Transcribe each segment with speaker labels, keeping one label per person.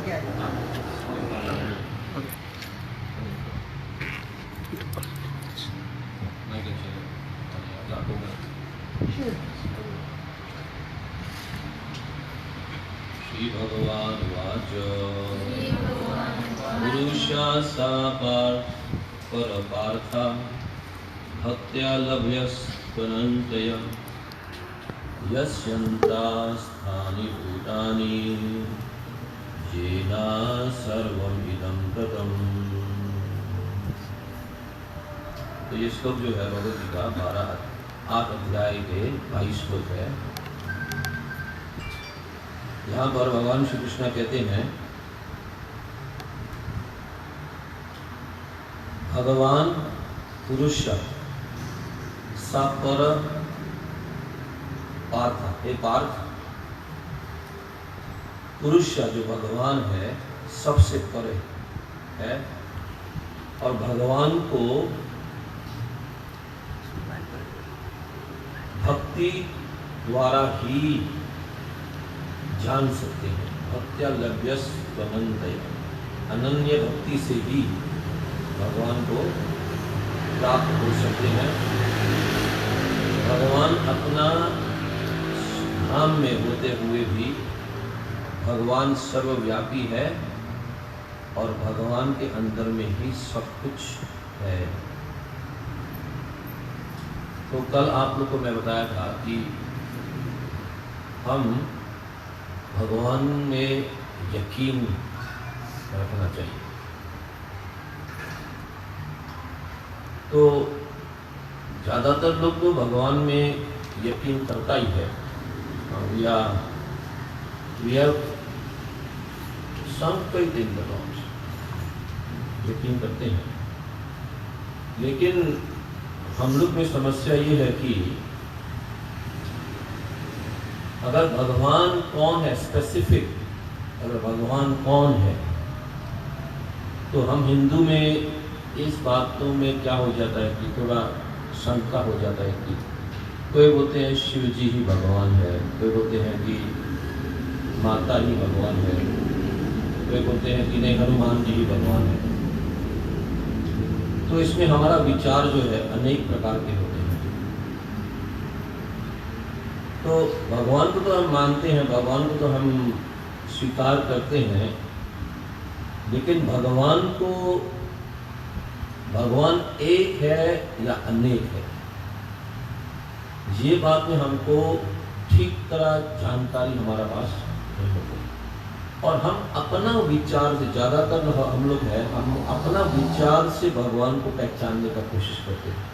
Speaker 1: श्री भगवान वाच पुरुषा सा परपार्था भक्त्या लभ्यस्त्वनन्तय यस्यन्तास्थानि भूतानि येन सर्वमिदं ततम्। तो ये श्लोक जो है भगवद गीता 8 अध्याय के 22 श्लोक है। यहाँ पर भगवान श्री कृष्ण कहते हैं भगवान पुरुष सा पर पार्थ, हे पार्थ, पुरुष जो भगवान है सबसे परे है और भगवान को भक्ति द्वारा ही जान सकते हैं। भक्त्या लभ्यस्त्वनन्तय, अनन्य भक्ति से ही भगवान को प्राप्त हो सकते हैं। भगवान अपना धाम में होते हुए भी भगवान सर्वव्यापी है और भगवान के अंदर में ही सब कुछ है। तो कल आप लोग को मैं बताया था कि हम भगवान में यकीन रखना चाहिए। तो ज़्यादातर लोग तो भगवान में यकीन करता ही है, या we have some faith in the lord, यकीन करते हैं। लेकिन हम लोग में समस्या ये है कि अगर भगवान कौन है स्पेसिफिक, अगर भगवान कौन है, तो हम हिंदू में इस बातों में क्या हो जाता है कि थोड़ा शंका हो जाता है कि कोई बोलते हैं शिव जी ही भगवान है, कोई बोलते हैं कि माता ही भगवान है, कोई बोलते हैं कि नहीं हनुमान जी ही भगवान है। तो इसमें हमारा विचार जो है अनेक प्रकार के होते हैं। तो भगवान को तो हम मानते हैं, भगवान को तो हम स्वीकार करते हैं, लेकिन भगवान एक है या अनेक है, ये बात में हमको ठीक तरह जानकारी हमारा पास नहीं होती। और हम अपना विचार से, ज़्यादातर हम लोग हैं, हम अपना विचार से भगवान को पहचानने का कोशिश करते हैं।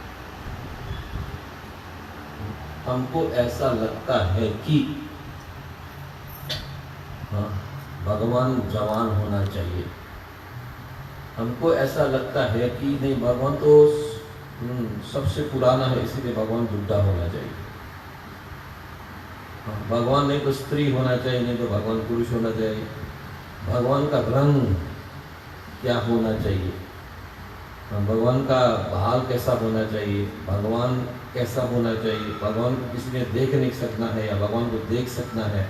Speaker 1: हमको ऐसा लगता है कि हाँ, भगवान जवान होना चाहिए, हमको ऐसा लगता है कि नहीं भगवान तो सबसे पुराना है इसलिए भगवान बुढ़ा होना चाहिए, भगवान नहीं तो स्त्री होना चाहिए, नहीं तो भगवान पुरुष होना चाहिए, भगवान का रंग क्या होना चाहिए, भगवान का बाल कैसा होना चाहिए, भगवान कैसा होना चाहिए, भगवान को किसी ने देख नहीं सकना है या भगवान को देख सकना है।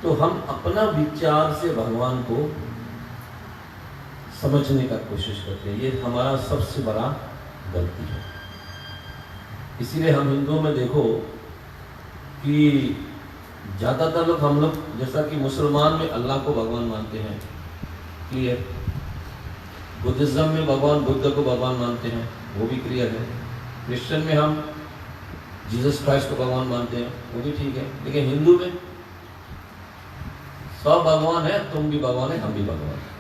Speaker 1: तो हम अपना विचार से भगवान को समझने का कोशिश करते हैं, ये हमारा सबसे बड़ा गलती है। इसीलिए हम हिंदुओं में देखो कि ज़्यादातर लोग, हम लोग जैसा कि मुसलमान में अल्लाह को भगवान मानते हैं, क्लियर। बुद्धिज़्म में भगवान बुद्ध को भगवान मानते हैं, वो भी क्लियर है। क्रिश्चियन में हम जीसस क्राइस्ट को भगवान मानते हैं, वो भी ठीक है। लेकिन हिंदू में सब भगवान है, तुम भी भगवान है, हम भी भगवान है,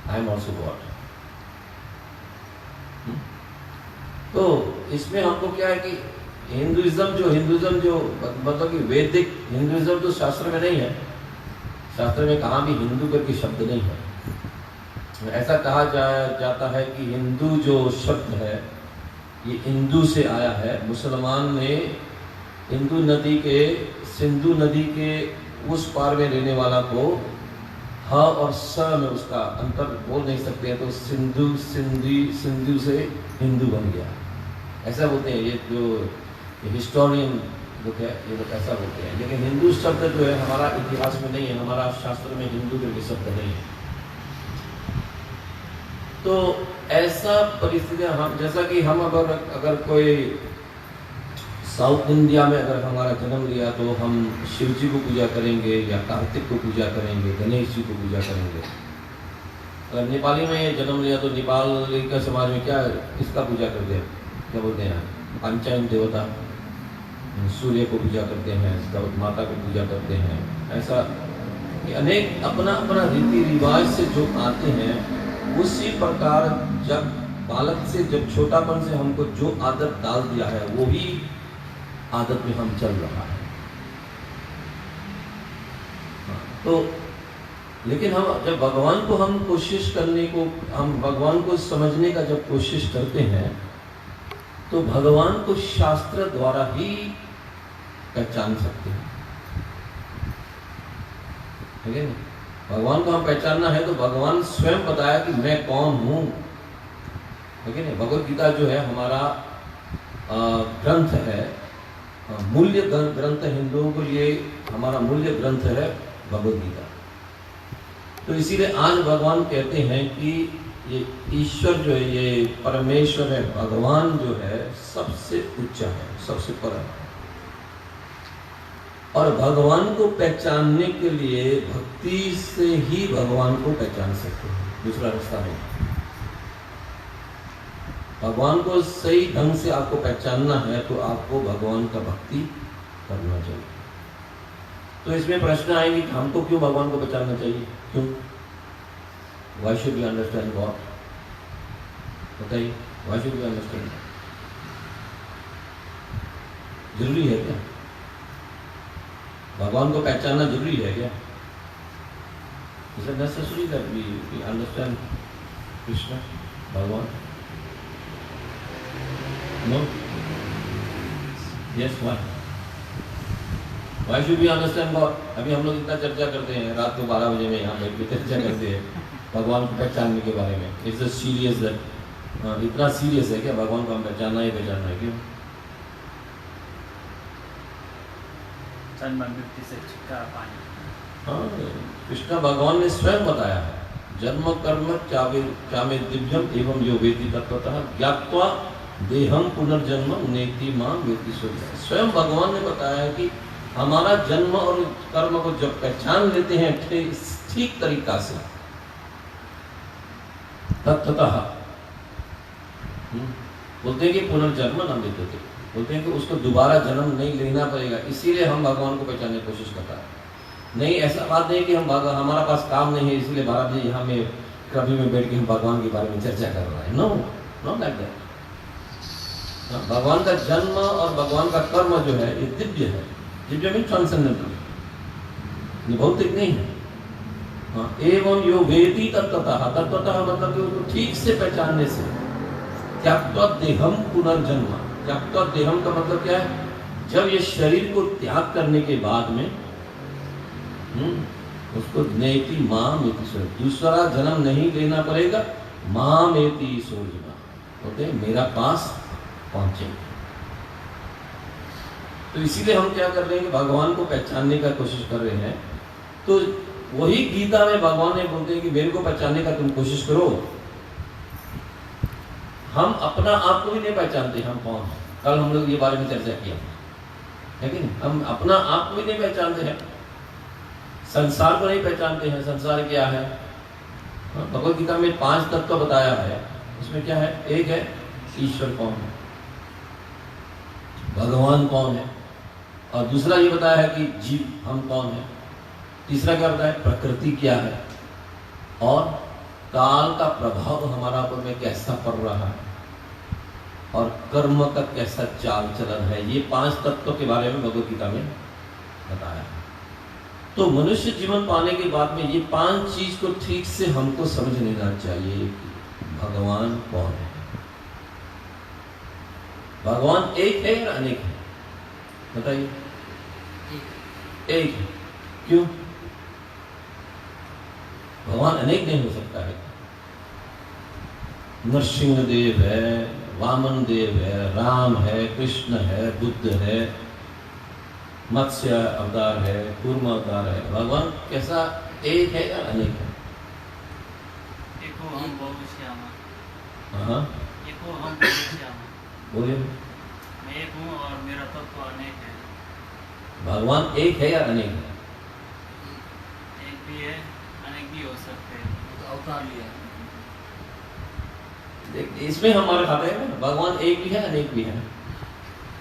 Speaker 1: आई एम ऑल्सो गॉड। तो इसमें हमको क्या है कि हिंदुइज्म जो मतलब कि वैदिक हिंदुइज्म तो शास्त्र में नहीं है, शास्त्र में कहाँ भी हिंदू करके शब्द नहीं है। ऐसा कहा जाता है कि हिंदू जो शब्द है ये हिंदू से आया है। मुसलमान ने सिंधु नदी के उस पार में रहने वाला को ह और स में उसका अंतर बोल नहीं सकते हैं, तो सिंधु से हिंदू बन गया, ऐसा बोलते हैं। ये जो हिस्टोरियन लोग ये लोग ऐसा बोलते हैं, लेकिन हिंदू शब्द जो है हमारा इतिहास में नहीं है, हमारा शास्त्र में हिंदू के शब्द नहीं है। तो ऐसा परिस्थितियाँ हम, जैसा कि हम अगर कोई साउथ इंडिया में अगर हमारा जन्म लिया तो हम शिव जी को पूजा करेंगे या कार्तिक को पूजा करेंगे, गणेश जी को पूजा करेंगे। अगर नेपाली में जन्म लिया तो नेपाल का समाज में क्या किसका पूजा करते हैं, क्या बोलते हैं, पंचायन देवता, सूर्य को पूजा करते हैं, गौ माता को पूजा करते हैं। ऐसा कि अनेक अपना अपना रीति रिवाज से जो आते हैं, उसी प्रकार जब बालक से, जब छोटापन से हमको जो आदत डाल दिया है वो ही आदत में हम चल रहा है। तो लेकिन हम जब भगवान को हम कोशिश करने को, हम भगवान को समझने का जब कोशिश करते हैं तो भगवान को शास्त्र द्वारा ही पहचान सकते हैं, ठीक है। भगवान को हम पहचानना है तो भगवान स्वयं बताया कि मैं कौन हूँ, ठीक है। भगवत गीता जो है हमारा ग्रंथ है, मूल्य ग्रंथ, हिंदुओं के लिए हमारा मूल्य ग्रंथ है भगवत गीता। तो इसीलिए आज भगवान कहते हैं कि ये ईश्वर जो है, ये परमेश्वर है, भगवान जो है सबसे ऊंचा है, सबसे परम है। और भगवान को पहचानने के लिए भक्ति से ही भगवान को पहचान सकते हैं, दूसरा रास्ता नहीं। भगवान को सही ढंग से आपको पहचानना है तो आपको भगवान का भक्ति करना चाहिए। तो इसमें प्रश्न आएंगे कि हमको क्यों भगवान को पहचानना चाहिए, क्यों, Why should we understand God? बताइए, Why should we understand? जरूरी है क्या भगवान को पहचानना, जरूरी है क्या? Is it necessary that we understand Krishna, भगवान? No? Yes, why? Why should we understand God? अभी हम लोग इतना चर्चा करते हैं, रात को 12 बजे में यहाँ बैठ के चर्चा करते हैं भगवान को पहचानने के बारे में। इट्स सीरियस दैट, इतना सीरियस है क्या भगवान को हम पहचानना ही पहचानना है, क्यों?
Speaker 2: जन्म मृत्यु से छुटकारा पाने।
Speaker 1: हाँ, कृष्ण भगवान ने स्वयं बताया है, जन्म कर्म चामे दिव्यम एवं यो वेति तत्वतः ज्ञात्वा देहम पुनर्जन्म नेति मां वेति सोचा। स्वयं भगवान ने बताया है कि हमारा जन्म और कर्म को जब पहचान लेते हैं ठीक तरीका से, तत्वतः बोलते हैं कि पुनर्जन्म न लेते थे, बोलते हैं कि उसको दोबारा जन्म नहीं लेना पड़ेगा। इसीलिए हम भगवान को पहचानने की कोशिश करता है। नहीं, ऐसा बात नहीं कि हम हमारा पास काम नहीं है इसलिए 12 बजे यहाँ में कभी में बैठ के हम भगवान के बारे में चर्चा कर रहे हैं। No, not like that. भगवान का जन्म और भगवान का कर्म जो है ये दिव्य है। दिव्य में ट्रांसेंडेंटल, ये भौतिक नहीं है। हाँ, एवं यो वेदी तत्वतः, तत्वतः मतलब कि उसको ठीक से पहचानने से, त्यक्त्वा देहम पुनर्जन्म। त्यक्त्वा देहम का मतलब क्या है, जब ये शरीर को त्याग करने के बाद में उसको नेति माम एति सोच, दूसरा जन्म नहीं लेना पड़ेगा। माम एति सोचना होते हैं मेरा पास पहुंचेंगे। तो इसीलिए हम क्या कर रहे हैं कि भगवान को पहचानने का कोशिश कर रहे हैं। तो वही गीता में भगवान ने बोलते हैं कि मेरे को पहचानने का तुम कोशिश करो। हम अपना आप को भी नहीं पहचानते हम कौन है। कल हम लोग ये बारे में चर्चा किया है कि नहीं, हम अपना आप को भी नहीं पहचानते हैं, संसार को नहीं पहचानते हैं। संसार क्या है, भगवत गीता में 5 तत्व बताया है। उसमें क्या है, एक है ईश्वर कौन है, भगवान कौन है, और दूसरा ये बताया है कि जीव हम कौन है। तीसरा क्या बताया, प्रकृति क्या है, और काल का प्रभाव हमारा ऊपर में कैसा पड़ रहा है, और कर्म का कैसा चाल चलन है। ये 5 तत्वों के बारे में भगवत गीता में बताया है। तो मनुष्य जीवन पाने के बाद में ये 5 चीज को ठीक से हमको समझ लेना चाहिए कि भगवान कौन है। भगवान एक है या अनेक है, बताइए। एक है, क्यों? भगवान अनेक नहीं हो सकता है। नरसिंह देव है, वामन देव है, राम है, कृष्ण है, बुद्ध है, मत्स्य अवतार है, कूर्म अवतार है। भगवान कैसा एक है या अनेक है?
Speaker 2: एको हम बहुश्यामा।
Speaker 1: हाँ
Speaker 2: एको हम बहुश्यामा।
Speaker 1: बोलिए।
Speaker 2: मैं एक हूँ और मेरा तत्व अनेक है।
Speaker 1: भगवान एक है या अनेक है?
Speaker 2: एक भी है, अनेक भी हो सकते हैं।
Speaker 3: तो अवतार लिया है।
Speaker 1: देख, इसमें हमारे खाते हैं ना, भगवान एक भी है अनेक भी है।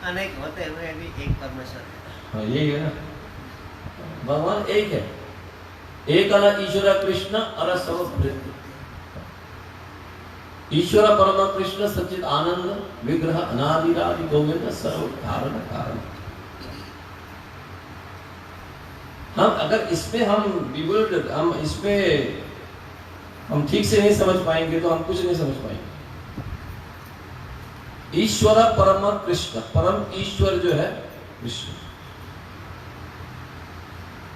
Speaker 3: अनेक होते हुए भी एक परमेश्वर है।
Speaker 1: हाँ यही है ना, भगवान एक है। एक अला ईश्वर कृष्ण अला सर्वभृत। ईश्वर परम कृष्ण सच्चिद आनंद विग्रह अनादिरादि गोविंद सर्व कारण कारण। हम अगर इसमें हम इसमें हम ठीक से नहीं समझ पाएंगे तो हम कुछ नहीं समझ पाएंगे। ईश्वर परम कृष्ण, परम ईश्वर जो है कृष्ण।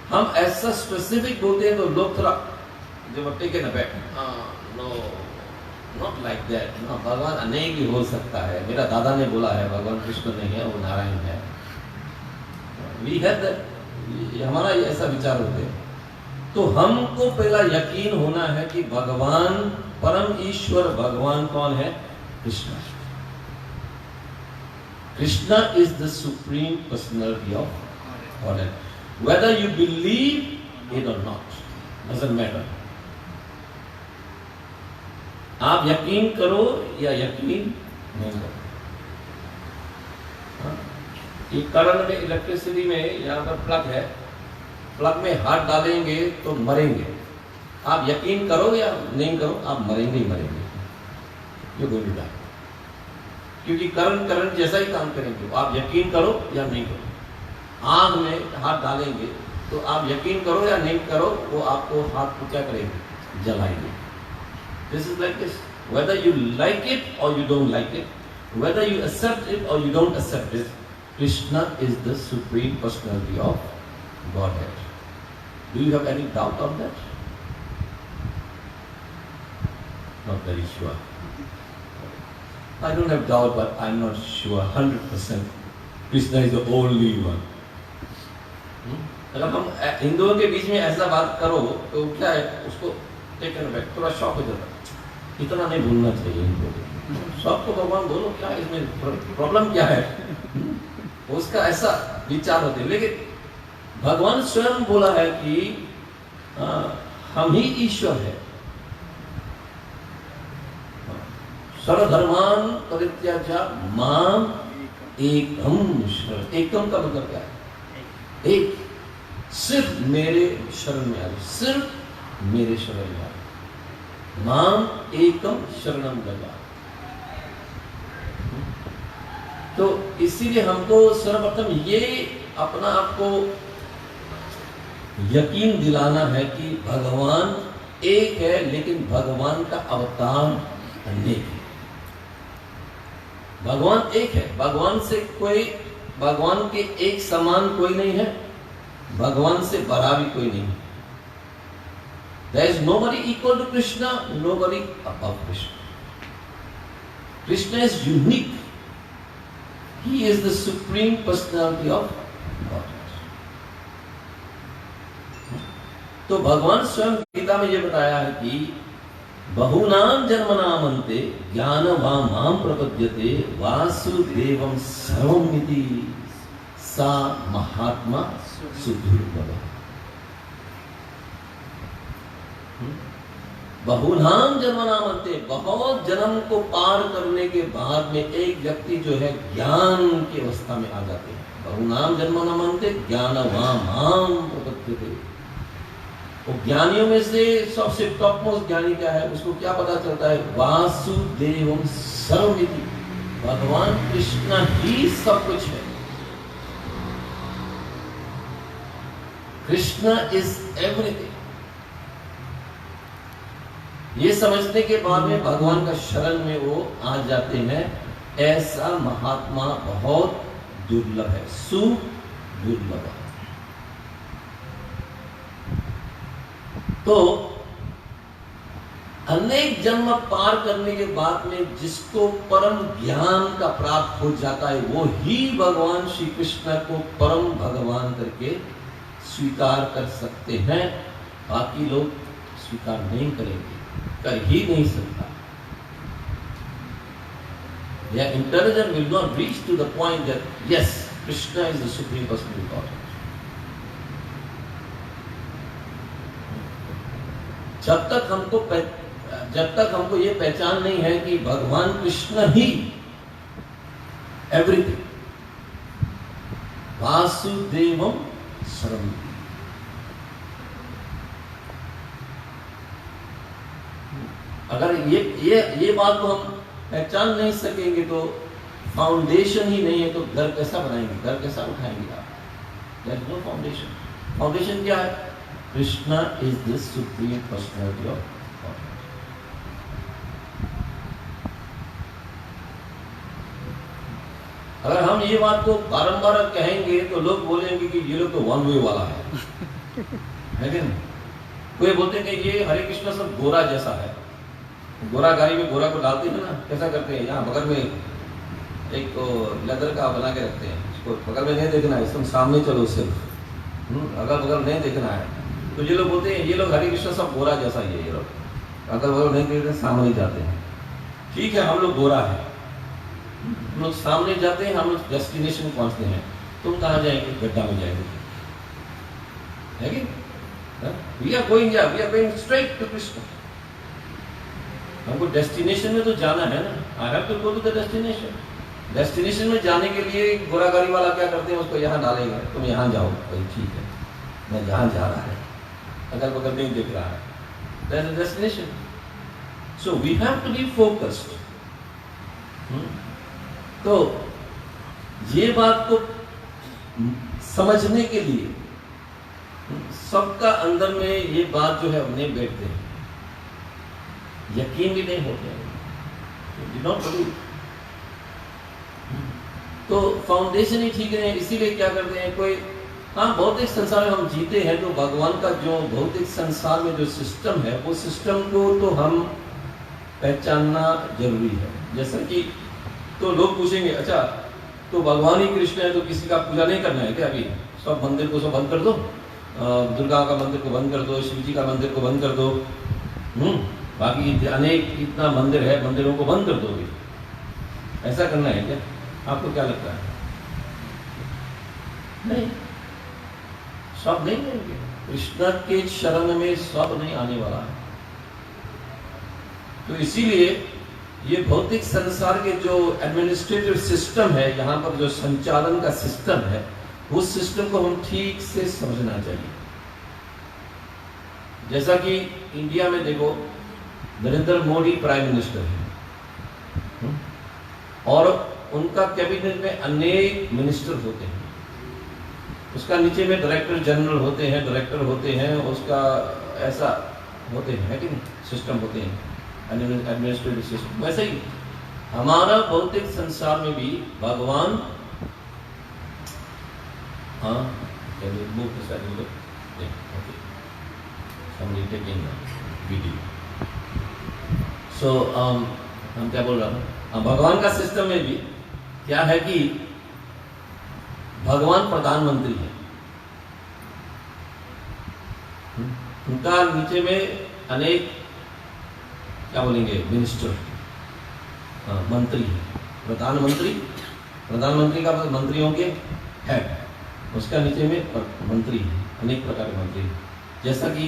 Speaker 1: हम ऐसा स्पेसिफिक बोलते हैं तो लोग थोड़ा जो taken aback, no not like that. भगवान अनेक भी हो सकता है। मेरा दादा ने बोला है भगवान कृष्ण नहीं है, वो नारायण है। वी हैव दैट, हमारा ऐसा विचार होते हैं। तो हमको पहला यकीन होना है कि भगवान परम ईश्वर भगवान कौन है? Krishna. Krishna is the supreme personality of godhead. Whether you believe it or not, doesn't matter. आप यकीन करो या यकीन नहीं करो। हाँ? ये करंट में, इलेक्ट्रिसिटी में यहाँ पर प्लग है, प्लग में हाथ डालेंगे तो मरेंगे। आप यकीन करो या नहीं करो, आप मरेंगे ही मरेंगे। ये गोली डाल, क्योंकि करंट जैसा ही काम करेंगे। आप यकीन करो या नहीं करो। आग में हाथ डालेंगे तो आप यकीन करो या नहीं करो, वो आपको हाथ को क्या करेंगे? जलाएंगे। This is like this, whether you like it और you don't like it, whether you accept it और you don't accept it, Krishna is the supreme personality of godhead. Do you have any doubt on that? Not very sure. I don't have doubt, but I am not sure 100%. Krishna is the only one. अगर हम हिंदुओं के बीच में ऐसा बात करो तो क्या है, उसको टेकन बैक, थोड़ा शॉक हो जाता है। इतना नहीं भूलना चाहिए इनको। सबको भगवान बोलो, क्या इसमें प्रॉब्लम क्या है? उसका ऐसा विचार होते हैं। लेकिन भगवान स्वयं बोला है कि हम ही ईश्वर है। सर्वधर्मान परित्याज्य माम एकम शरण। एकम का मतलब क्या है? एक, सिर्फ मेरे शरण में आ जाओ, सिर्फ मेरे शरण में आ जाओ। माम एकम शरणम लगा। तो इसीलिए हमको सर्वप्रथम ये अपना आपको यकीन दिलाना है कि भगवान एक है, लेकिन भगवान का अवतार अनेक है। भगवान एक है, भगवान से कोई, भगवान के एक समान कोई नहीं है, भगवान से बड़ा भी कोई नहीं है। There is nobody equal to Krishna, nobody above Krishna. Krishna is unique. He is the supreme personality of God. तो भगवान स्वयं गीता में ये बताया है कि बहुनाम जन्मनामन्ते ज्ञानवामां प्रपद्यते वासुदेवं सर्वमिति सा महात्मा सुदुर्लभः। बहुनाम जन्मनामन्ते, बहुत जन्म को पार करने के बाद में एक व्यक्ति जो है ज्ञान की अवस्था में आ जाते हैं। बहुनाम जन्मनामन्ते ज्ञानवामां प्रपद्यते। वो ज्ञानियों में से सबसे टॉप मोस्ट ज्ञानी क्या है? उसको क्या पता चलता है? वासुदेवम सर्वमिति, भगवान कृष्ण ही सब कुछ है। Krishna is everything. ये समझने के बाद में भगवान का शरण में वो आ जाते हैं। ऐसा महात्मा बहुत दुर्लभ है, सुदुर्लभ। तो अनेक जन्म पार करने के बाद में जिसको परम ज्ञान का प्राप्त हो जाता है वो ही भगवान श्री कृष्ण को परम भगवान करके स्वीकार कर सकते हैं। बाकी लोग स्वीकार नहीं करेंगे, कर ही नहीं सकता। Their intelligence will not reach to the point that yes, Krishna is the supreme personality of God. जब तक हमको ये पहचान नहीं है कि भगवान कृष्ण ही एवरीथिंग, वासुदेवम सर्वम, अगर ये बात को हम पहचान नहीं सकेंगे तो फाउंडेशन ही नहीं है, तो घर कैसा बनाएंगे, घर कैसा उठाएंगे आप? There is no foundation. Foundation क्या है? Krishna is the supreme personality of God. अगर हम ये बात को बारंबार कहेंगे तो लोग बोलेंगे कि ये लोग तो वन वे वाला है कि नहीं? कोई बोलते हैं कि ये हरे कृष्ण सब गोरा जैसा है। गोरा गाड़ी में गोरा को डालते हैं ना, कैसा करते हैं, यहाँ बगल में एक तो लेदर का बना के रखते हैं, इसको बगल में नहीं देखना है, इसमें सामने चलो सिर्फ, अगल बगल नहीं देखना है। तो ये लोग बोलते हैं ये लोग हरे कृष्ण सब गोरा जैसा ही है, ये लोग अगल बगल नहीं देखते, सामने जाते हैं। ठीक है, हम लोग गोरा है, हम लोग सामने जाते हैं, हम लोग डेस्टिनेशन पहुंचते हैं। तुम कहाँ जाएंगे? गड्ढा में जाएंगे, है कि? We are going straight to Krishna. हमको डेस्टिनेशन में तो जाना है ना, I have to go to the destination. Destination में जाने के लिए गोरा गाड़ी वाला क्या करते हैं, उसको यहाँ डालेंगे, तुम यहाँ जाओ, भाई ठीक है, मैं जहाँ जा रहा है, अगल बगल नहीं दिख रहा है, that's the destination. So we have to be focused. तो ये बात को समझने के लिए सबका अंदर में ये बात जो है अपने बैठते हैं, यकीन भी नहीं होते हैं, तो फाउंडेशन ही ठीक नहीं है। इसीलिए क्या करते हैं कोई, हाँ भौतिक संसार में हम जीते हैं तो भगवान का जो भौतिक संसार में जो सिस्टम है वो सिस्टम को तो हम पहचानना जरूरी है। जैसा कि तो लोग पूछेंगे अच्छा तो भगवान ही कृष्ण है तो किसी का पूजा नहीं करना है क्या? अभी सब मंदिर को सब बंद कर दो, दुर्गा का मंदिर को बंद कर दो, शिव जी का मंदिर को बंद कर दो, बाकी अनेक इतना मंदिर है, मंदिरों को बंद कर दो, भी ऐसा करना है क्या? आपको क्या लगता है? नहीं, सब नहीं करेंगे। कृष्ण के शरण में सब नहीं आने वाला है। तो इसीलिए ये भौतिक संसार के जो एडमिनिस्ट्रेटिव सिस्टम है, यहाँ पर जो संचालन का सिस्टम है, उस सिस्टम को हम ठीक से समझना चाहिए। जैसा कि इंडिया में देखो नरेंद्र मोदी प्राइम मिनिस्टर है और उनका कैबिनेट में अनेक मिनिस्टर होते हैं, उसका नीचे में डायरेक्टर जनरल होते हैं, डायरेक्टर होते हैं, उसका ऐसा होते हैं, है कि नहीं? सिस्टम होते हैं, एडमिनिस्ट्रेटिव सिस्टम। वैसे ही हमारा भौतिक संसार में भी भगवान, हाँ सो हम क्या बोल रहा हूँ, भगवान का सिस्टम में भी क्या है कि भगवान प्रधानमंत्री है, उनका नीचे में अनेक क्या बोलेंगे मिनिस्टर, मंत्री है। प्रधानमंत्री का मंत्रियों के हेड, उसका नीचे में मंत्री है, अनेक प्रकार के मंत्री। जैसा कि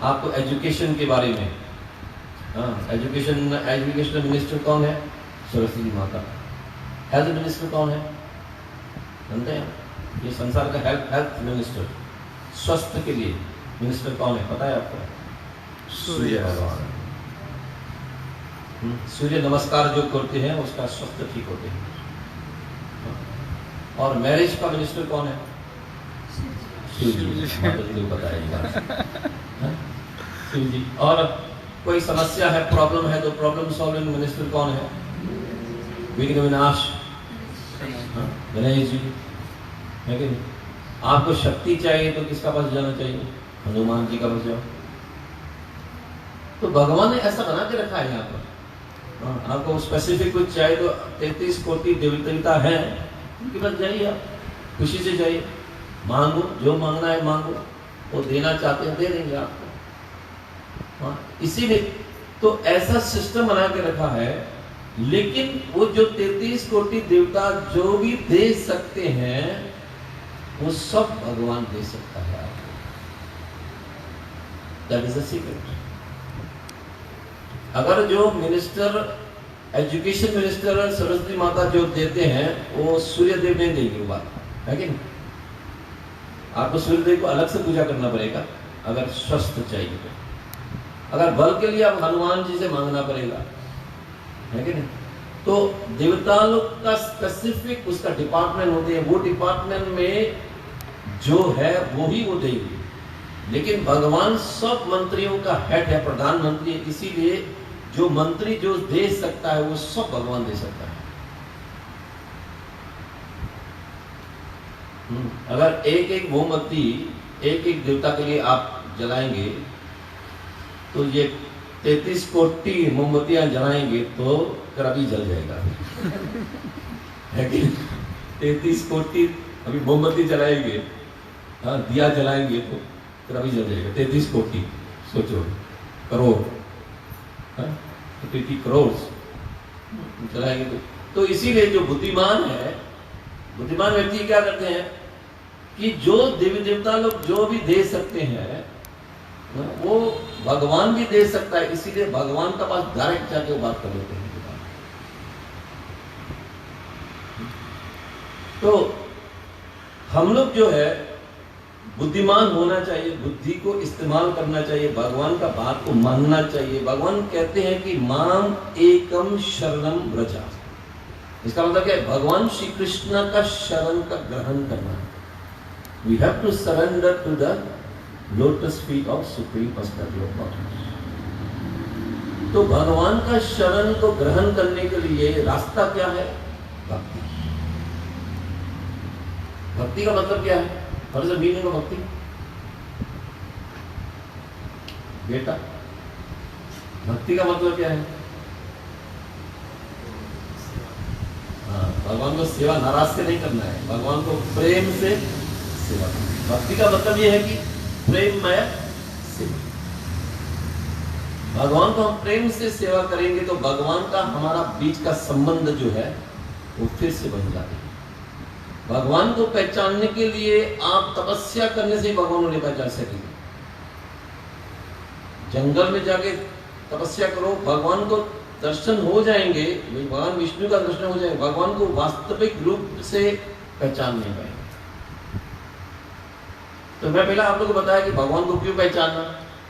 Speaker 1: आपको एजुकेशन के बारे में, एजुकेशन मिनिस्टर कौन है? सरस्वती माता। हेल्थ मिनिस्टर कौन है? जानते हैं? ये संसार का हेल्थ मिनिस्टर, स्वास्थ्य के लिए मिनिस्टर कौन है पता है आपको? सूर्य भगवान। सूर्य नमस्कार जो करते हैं उसका स्वास्थ्य ठीक होते हैं। और मैरिज का मिनिस्टर कौन है? शिव जी, बताएगा शिव जी। और कोई समस्या है, प्रॉब्लम है, तो प्रॉब्लम सॉल्विंग मिनिस्टर कौन है? विघ्न विनाश गणेश जी, है कि नहीं? आपको शक्ति चाहिए तो किसका पास जाना चाहिए? हनुमान जी का पास जाओ। तो भगवान ने ऐसा बना के रखा है यहाँ पर। आपको स्पेसिफिक कुछ चाहिए तो 33 कोटि देवता है, उनके पास जाइए, आप खुशी से जाइए, मांगो, जो मांगना है मांगो, वो देना चाहते हैं दे देंगे आपको। इसीलिए तो ऐसा सिस्टम बना के रखा है। लेकिन वो जो 33 कोटि देवता जो भी दे सकते हैं वो सब भगवान दे सकता है आपको। That is a secret. अगर जो मिनिस्टर, एजुकेशन मिनिस्टर सरस्वती माता जो देते हैं वो सूर्य देव नहीं देंगे, वो बात है कि नहीं? आपको सूर्य देव को अलग से पूजा करना पड़ेगा अगर स्वस्थ चाहिए तो। अगर बल के लिए आप हनुमान जी से मांगना पड़ेगा, है कि नहीं? तो देवता लोग का स्पेसिफिक उसका डिपार्टमेंट होते हैं, वो डिपार्टमेंट में जो है वो ही वो देंगे। लेकिन भगवान सब मंत्रियों का हेड है, प्रधानमंत्री है, इसीलिए जो मंत्री जो दे सकता है वो सब भगवान दे सकता है। अगर एक एक मोमबत्ती एक एक देवता के लिए आप जलाएंगे तो ये 33 कोटि मोमबत्तियां जलाएंगे तो कभी जल जाएगा है कि 33 कोटि अभी मोमबत्ती जलाएंगे, हाँ दिया जलाएंगे तो कभी जल जाएगा। 33 कोटि सोचो, करोड़, 33 करोड़ जलाएंगे तो इसीलिए जो बुद्धिमान है, बुद्धिमान व्यक्ति क्या करते हैं कि जो देवी देवता लोग जो भी दे सकते हैं वो भगवान भी दे सकता है, इसीलिए भगवान का पास डायरेक्ट जाके बात कर लेते हैं। तो हम लोग जो है बुद्धिमान होना चाहिए, बुद्धि को इस्तेमाल करना चाहिए, भगवान का बात को मानना चाहिए। भगवान कहते हैं कि माम एकम शरणम व्रजा। इसका मतलब क्या है? भगवान श्री कृष्ण का शरण का ग्रहण करना। We have to surrender to the lotus feet of supreme personality of God. तो भगवान का शरण को ग्रहण करने के लिए रास्ता क्या है? भक्ति। भक्ति का मतलब क्या है? What is the meaning of भक्ति? बेटा, भक्ति का मतलब क्या है? हाँ, भगवान को सेवा नाराज से नहीं करना है, भगवान को प्रेम से सेवा करना। भक्ति का मतलब यह है कि प्रेममय सेवा। भगवान को हम प्रेम से सेवा करेंगे तो भगवान का हमारा बीच का संबंध जो है वो फिर से बन जाएगा। भगवान को पहचानने के लिए आप तपस्या करने से भगवान को नहीं पहचान सकेंगे। जंगल में जाके तपस्या करो, भगवान को दर्शन हो जाएंगे, भगवान विष्णु का दर्शन हो जाएगा, भगवान को वास्तविक रूप से पहचान नहीं पाएंगे। तो मैं पहले आप लोगों को बताया कि भगवान को क्यों पहचानना,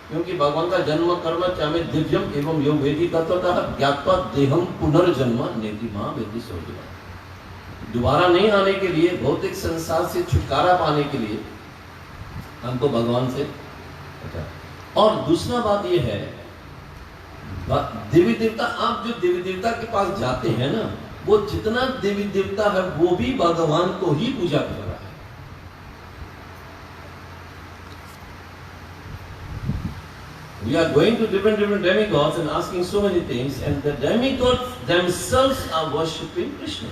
Speaker 1: क्योंकि भगवान का जन्म कर्म चाहे दिव्यम एवं योग वेदी तत्वतः ज्ञात्वा देहम पुनर्जन्म नेति मां वेदी सोचिवा। दोबारा नहीं आने के लिए, भौतिक संसार से छुटकारा पाने के लिए हमको भगवान से पहचान। और दूसरा बात यह है, देवी देवता, आप जो देवी देवता के पास जाते हैं ना, वो जितना देवी देवता है वो भी भगवान को ही पूजा कर रहा है। We are going to different demigods and asking so many things, and the demigods themselves are worshipping Krishna.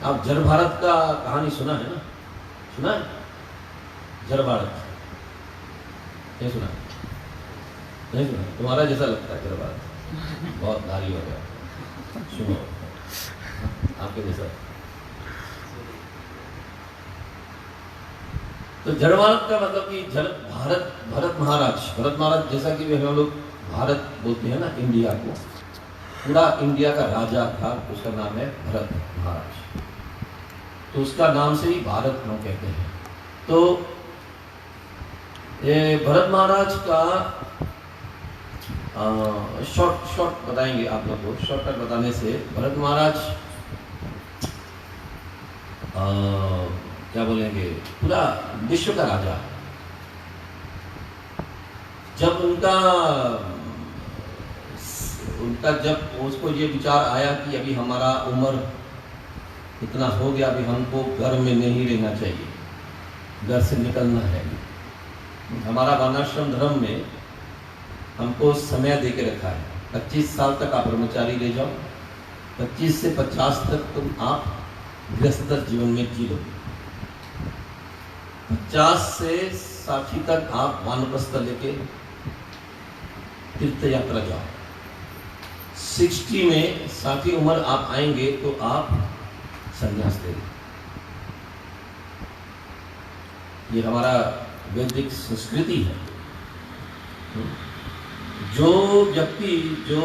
Speaker 1: आप जड़ भारत का कहानी सुना है ना? सुना है? जड़ भारत नहीं सुना? नहीं सुना? तुम्हारा जैसा लगता है जड़ भारत, बहुत भारी हो गया। सुनो, आपके जैसा। तो जड़ भारत का मतलब कि भरत महाराज जैसा कि हम लोग भारत बोलते हैं ना, इंडिया को, पूरा इंडिया का राजा था, उसका नाम है भरत महाराज। तो उसका नाम से ही भारत हम कहते हैं। तो ये भरत महाराज का शॉर्ट बताएंगे आप लोग को। शॉर्टकट बताने से, भरत महाराज क्या बोलेंगे, पूरा विश्व का राजा। जब उनका जब उसको ये विचार आया कि अभी हमारा उम्र इतना हो गया, अभी हमको घर में नहीं रहना चाहिए, घर से निकलना है, हमारा वर्णाश्रम धर्म में हमको समय दे के रखा है, 25 साल तक आप ब्रह्मचारी ले जाओ, 25 से 50 तक तुम आप गृहस्थ जीवन में जी लो, 50 से 60 तक आप वानप्रस्थ लेके तीर्थ यात्रा जाओ, 60 में 60 उम्र आप आएंगे तो आप संन्यास ले। ये हमारा वैदिक संस्कृति है। जो व्यक्ति जो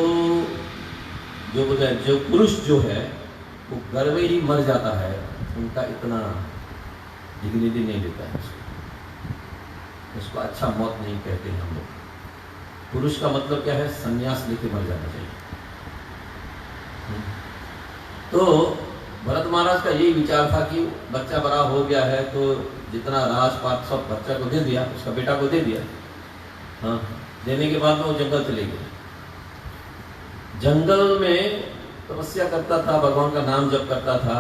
Speaker 1: बोले जो पुरुष जो है वो गर्भ में ही मर जाता है, उनका इतना डिग्निटी नहीं देता है उसको अच्छा मौत नहीं कहते हैं हम लोग। पुरुष का मतलब क्या है? संन्यास लेके मर जाना चाहिए। तो भरत महाराज का यही विचार था कि बच्चा बड़ा हो गया है तो जितना राजपाट सब बच्चा को दे दिया, उसका बेटा को दे दिया। हाँ, देने के बाद में वो जंगल चले गए। जंगल में तपस्या करता था, भगवान का नाम जप करता था,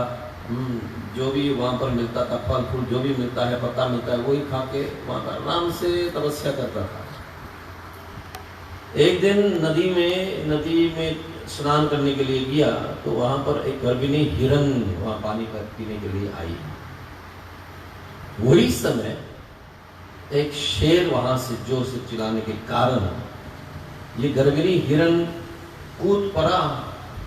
Speaker 1: जो भी वहाँ पर मिलता था, फल फूल जो भी मिलता है, पत्ता मिलता है, वही खा के वहाँ पर आराम से तपस्या करता था। एक दिन नदी में स्नान करने के लिए गया तो वहाँ पर एक गर्भिणी हिरन वहाँ पानी पीने के लिए आई। वही समय एक शेर वहां से जोर से चिल्लाने के कारण ये गर्भिणी हिरन कूद पड़ा,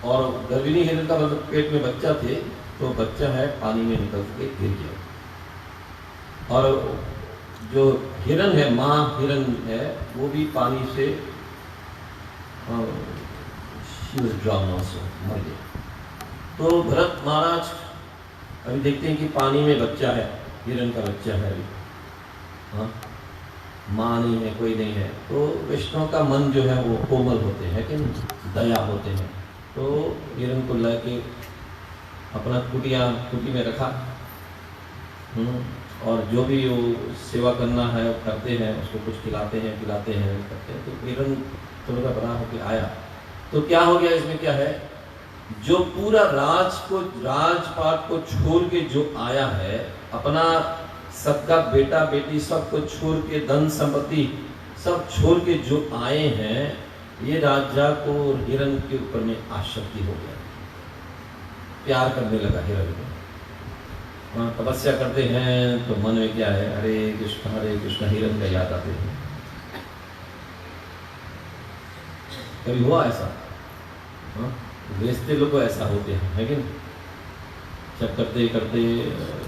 Speaker 1: और गर्भिणी हिरन का मतलब पेट में बच्चा थे, तो बच्चा है पानी में निकल के गिर गया। और जो हिरन है, माँ हिरन है, वो भी पानी से मर गया। तो भरत महाराज अभी देखते हैं कि पानी में बच्चा है, हिरन का बच्चा है अभी, हाँ, माँ नहीं है, कोई नहीं है। तो वैष्णव का मन जो है वो कोमल होते हैं कि दया होते हैं। तो हिरन को लेके अपना कुटी में रखा, और जो भी वो सेवा करना है वो करते हैं, उसको कुछ खिलाते हैं करते हैं। तो हिरन थोड़ा बड़ा होकर आया तो क्या हो गया, इसमें क्या है, जो पूरा राजपाट को छोड़ के जो आया है, अपना सबका बेटा बेटी सबको छोड़ के, धन संपत्ति सब छोड़ के जो आए हैं, ये राजा को हिरन के ऊपर में आसक्ति हो गया, प्यार करने लगा हिरन को। वहाँ तपस्या करते हैं तो मन में क्या है, हरे कृष्ण हिरन का याद आते हैं। कभी हुआ ऐसा? वेस्ते लोग को ऐसा होते हैं, है कि नहीं? जब करते करते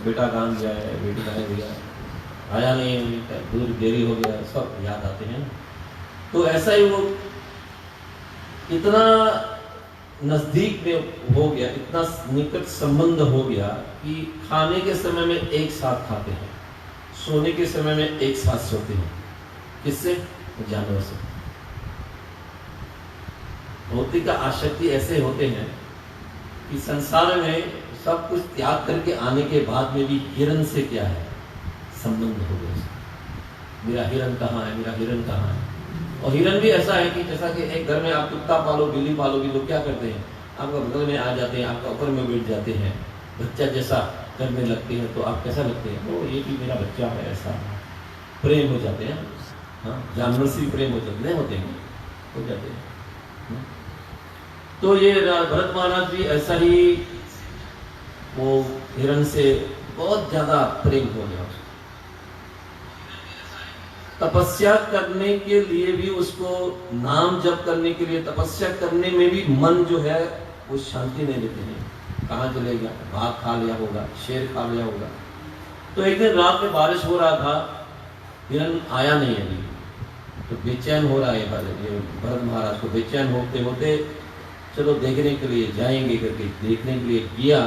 Speaker 1: बेटा कहाँ गया है, बेटी कहाँ गया, आया नहीं, दूर देरी हो गया, सब याद आते हैं। तो ऐसा ही वो इतना नजदीक में हो गया, इतना निकट संबंध हो गया कि खाने के समय में एक साथ खाते हैं, सोने के समय में एक साथ सोते हैं। किससे? जानवर से। भौतिक का आसक्ति ऐसे होते हैं कि संसार में सब कुछ त्याग करके आने के बाद में भी हिरन से क्या है, संबंध हो गया। मेरा हिरन कहाँ है, मेरा हिरन कहाँ है। और हिरन भी ऐसा है कि जैसा कि एक घर में आप कुत्ता पालो, बिल्ली पालो, भी लोग क्या करते हैं, आपका बगल में आ जाते हैं, आपका ऊपर में बैठ जाते हैं, बच्चा जैसा करने लगते हैं, तो आप कैसा लगते हैं, वो ये भी मेरा बच्चा है, ऐसा प्रेम हो जाते हैं। हाँ, जानवर से भी प्रेम हो जाते हैं, हो जाते हैं। तो ये भरत महाराज भी ऐसा ही वो हिरन से बहुत ज्यादा प्रेम हो गया। तपस्या करने के लिए भी, उसको नाम जप करने के लिए, तपस्या करने में भी मन जो है वो शांति नहीं देते हैं। कहाँ चले गया, भाग खा लिया होगा, शेर खा लिया होगा। तो एक दिन रात में बारिश हो रहा था, हिरन आया नहीं अभी, तो बेचैन हो रहा है भरत महाराज को। बेचैन होते होते चलो देखने के लिए जाएंगे करके देखने के लिए गया।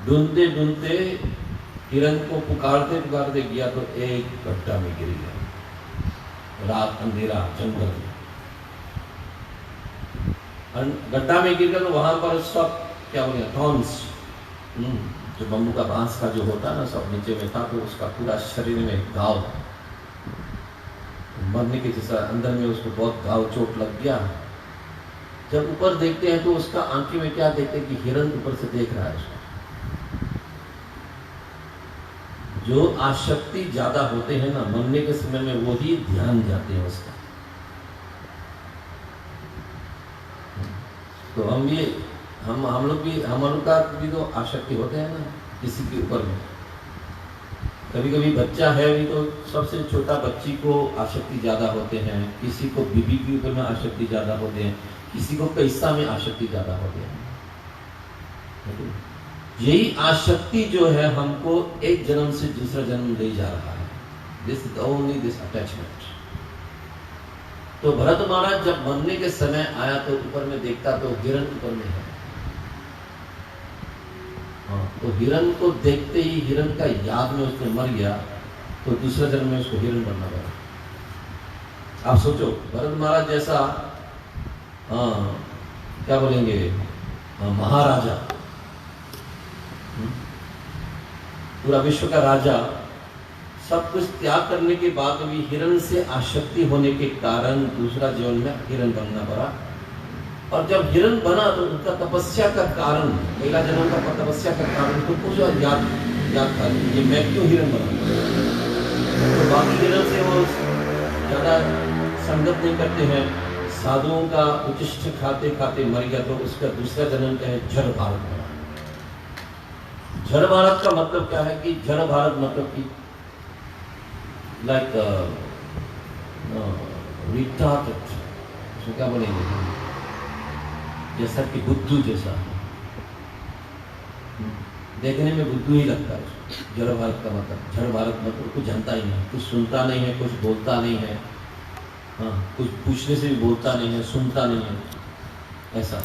Speaker 1: ढूंढते ढूंढते हिरन को पुकारते पुकारते गया तो एक गड्ढा में गिर गया। रात अंधेरा जंगल में, गड्ढा में गिर गया। तो वहां पर सब क्या बोले, थॉर्न्स, जो बम्बू का बांस का जो होता है ना, सब नीचे में था। तो उसका पूरा शरीर में घाव, मरने के जैसा अंदर में उसको बहुत घाव, चोट लग गया। जब ऊपर देखते हैं तो उसका आंखें में क्या देखते हैं कि हिरन ऊपर से देख रहा है उसको। जो आसक्ति ज्यादा होते हैं ना, मरने के समय में वो ही ध्यान जाते हैं उसका। तो हम लोग का भी तो आसक्ति होते हैं ना किसी के ऊपर में। कभी कभी बच्चा है भी तो सबसे छोटा बच्ची को आसक्ति ज्यादा होते हैं, किसी को बीबी के ऊपर में आसक्ति ज्यादा होते हैं, किसी को पैसा में आसक्ति ज्यादा होते हैं। यही आसक्ति जो है हमको एक जन्म से दूसरा जन्म ले जा रहा है। This is only this attachment. तो भरत महाराज जब मरने के समय आया तो ऊपर में देखता तो हिरण ऊपर में है। तो हिरण को देखते ही हिरण का याद में उसने मर गया, तो दूसरे जन्म में उसको हिरण बनना पड़ा। आप सोचो भरत महाराज जैसा क्या बोलेंगे महाराजा, पूरा विश्व का राजा, सब कुछ त्याग करने के बाद भी हिरण से आसक्ति होने के कारण दूसरा जीवन में हिरण बनना पड़ा। और जब हिरण बना तो उनका तपस्या का कारण, पहला जन्म का तपस्या का कारण तो कुछ याद था ये मैं क्यों हिरण बना। तो बाकी हिरण से वो ज्यादा संगत नहीं करते हैं, साधुओं का उचिष्ट खाते खाते मर गया। तो उसका दूसरा जन्म क्या है, जड़ भारत बना। जड़ भारत का मतलब क्या है कि जड़ भारत मतलब कि लाइक रिटार्टेड, उसमें क्या बोलेंगे, जैसा कि बुद्धू जैसा, देखने में बुद्धू ही लगता है। जड़ भारत का मतलब, जड़ भारत मतलब कुछ जानता ही नहीं, कुछ सुनता नहीं है, कुछ बोलता नहीं है, कुछ पूछने से भी बोलता नहीं है, सुनता नहीं है, ऐसा।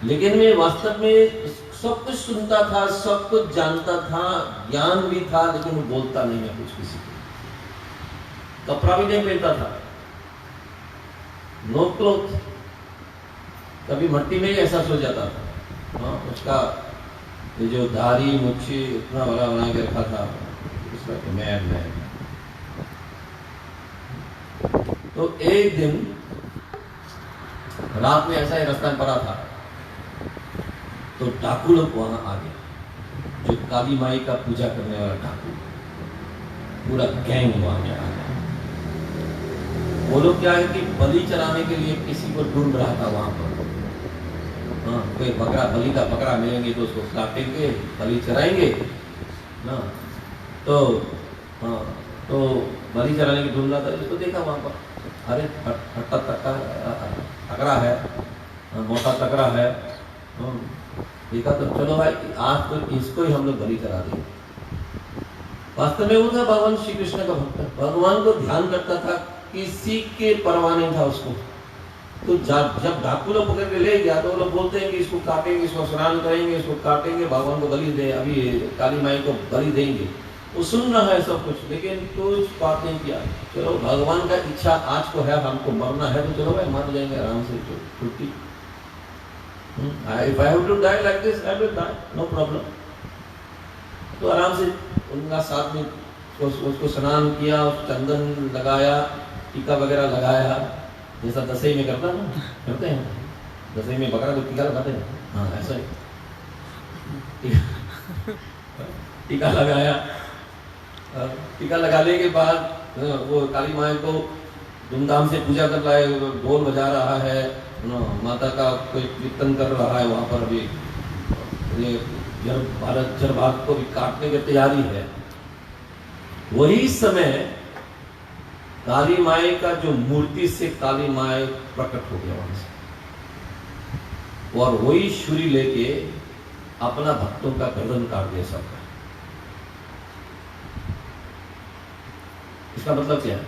Speaker 1: लेकिन मैं वास्तव में सब कुछ सुनता था, सब कुछ जानता था, ज्ञान भी था, लेकिन वो बोलता नहीं है कुछ किसी को। कपड़ा भी नहीं पहनता था, नो क्लोथ, कभी मट्टी में ही ऐसा सो जाता था। उसका ये जो दाढ़ी मुच्छी इतना बड़ा बना के रखा था, उसका मैड। तो एक दिन रात में ऐसा ही रास्ता पड़ा था, तो डाकू लोग वहां आ गए, जो काली माई का पूजा करने वाला डाकू, पूरा गैंग वहां आ गया। वो लोग क्या है कि बलि चढ़ाने के लिए किसी को ढूंढ रहा था वहां पर। कोई बकरा, बलि का बकरा मिलेंगे तो उसको काटेंगे, बलि चढ़ाएंगे ना। तो बलि चढ़ाने की ढूंढ रहा था, इसको देखा वहां पर, अरे हट्टा तकड़ा है, मोटा तकड़ा है। देखा तो चलो भाई आज तो इसको ही हम लोग बलि चढ़ा देंगे। वास्तव में वो था भगवान श्री कृष्ण का भक्त, भगवान को ध्यान करता था, किसी के परवाह नहीं था उसको। तो जब डाकू लोग पकड़ के ले गया तो वो लोग बोलते हैं कि इसको काटेंगे, इसको स्नान करेंगे, इसको काटेंगे, भगवान को बलि दे, अभी काली माई को बलि देंगे। वो सुन रहा है सब कुछ, लेकिन कुछ बात नहीं किया। चलो भगवान का इच्छा आज को है, हमको मरना है तो चलो भाई मर जाएंगे आराम से, छुट्टी। If I have to die like this, I will die, no problem। तो आराम से उनका साथ में उसको स्नान किया, चंदन लगाया, टीका वगैरह लगाया, जैसा दसई में करते हैं। दसई में बकरा को टीका लगाते हैं, ऐसा ही टीका लगाया। टीका लगाने के बाद वो काली माई को धूमधाम से पूजा कर रहा है, ढोल बजा रहा है, माता का कोई कीर्तन कर रहा है वहां पर। अभी ये जड़ भारत को भी काटने की तैयारी है। वही समय काली माई का जो मूर्ति से काली माई प्रकट हो गया वहां से, और वही छुरी लेके अपना भक्तों का गर्दन काट दिया सबका। इसका मतलब क्या है?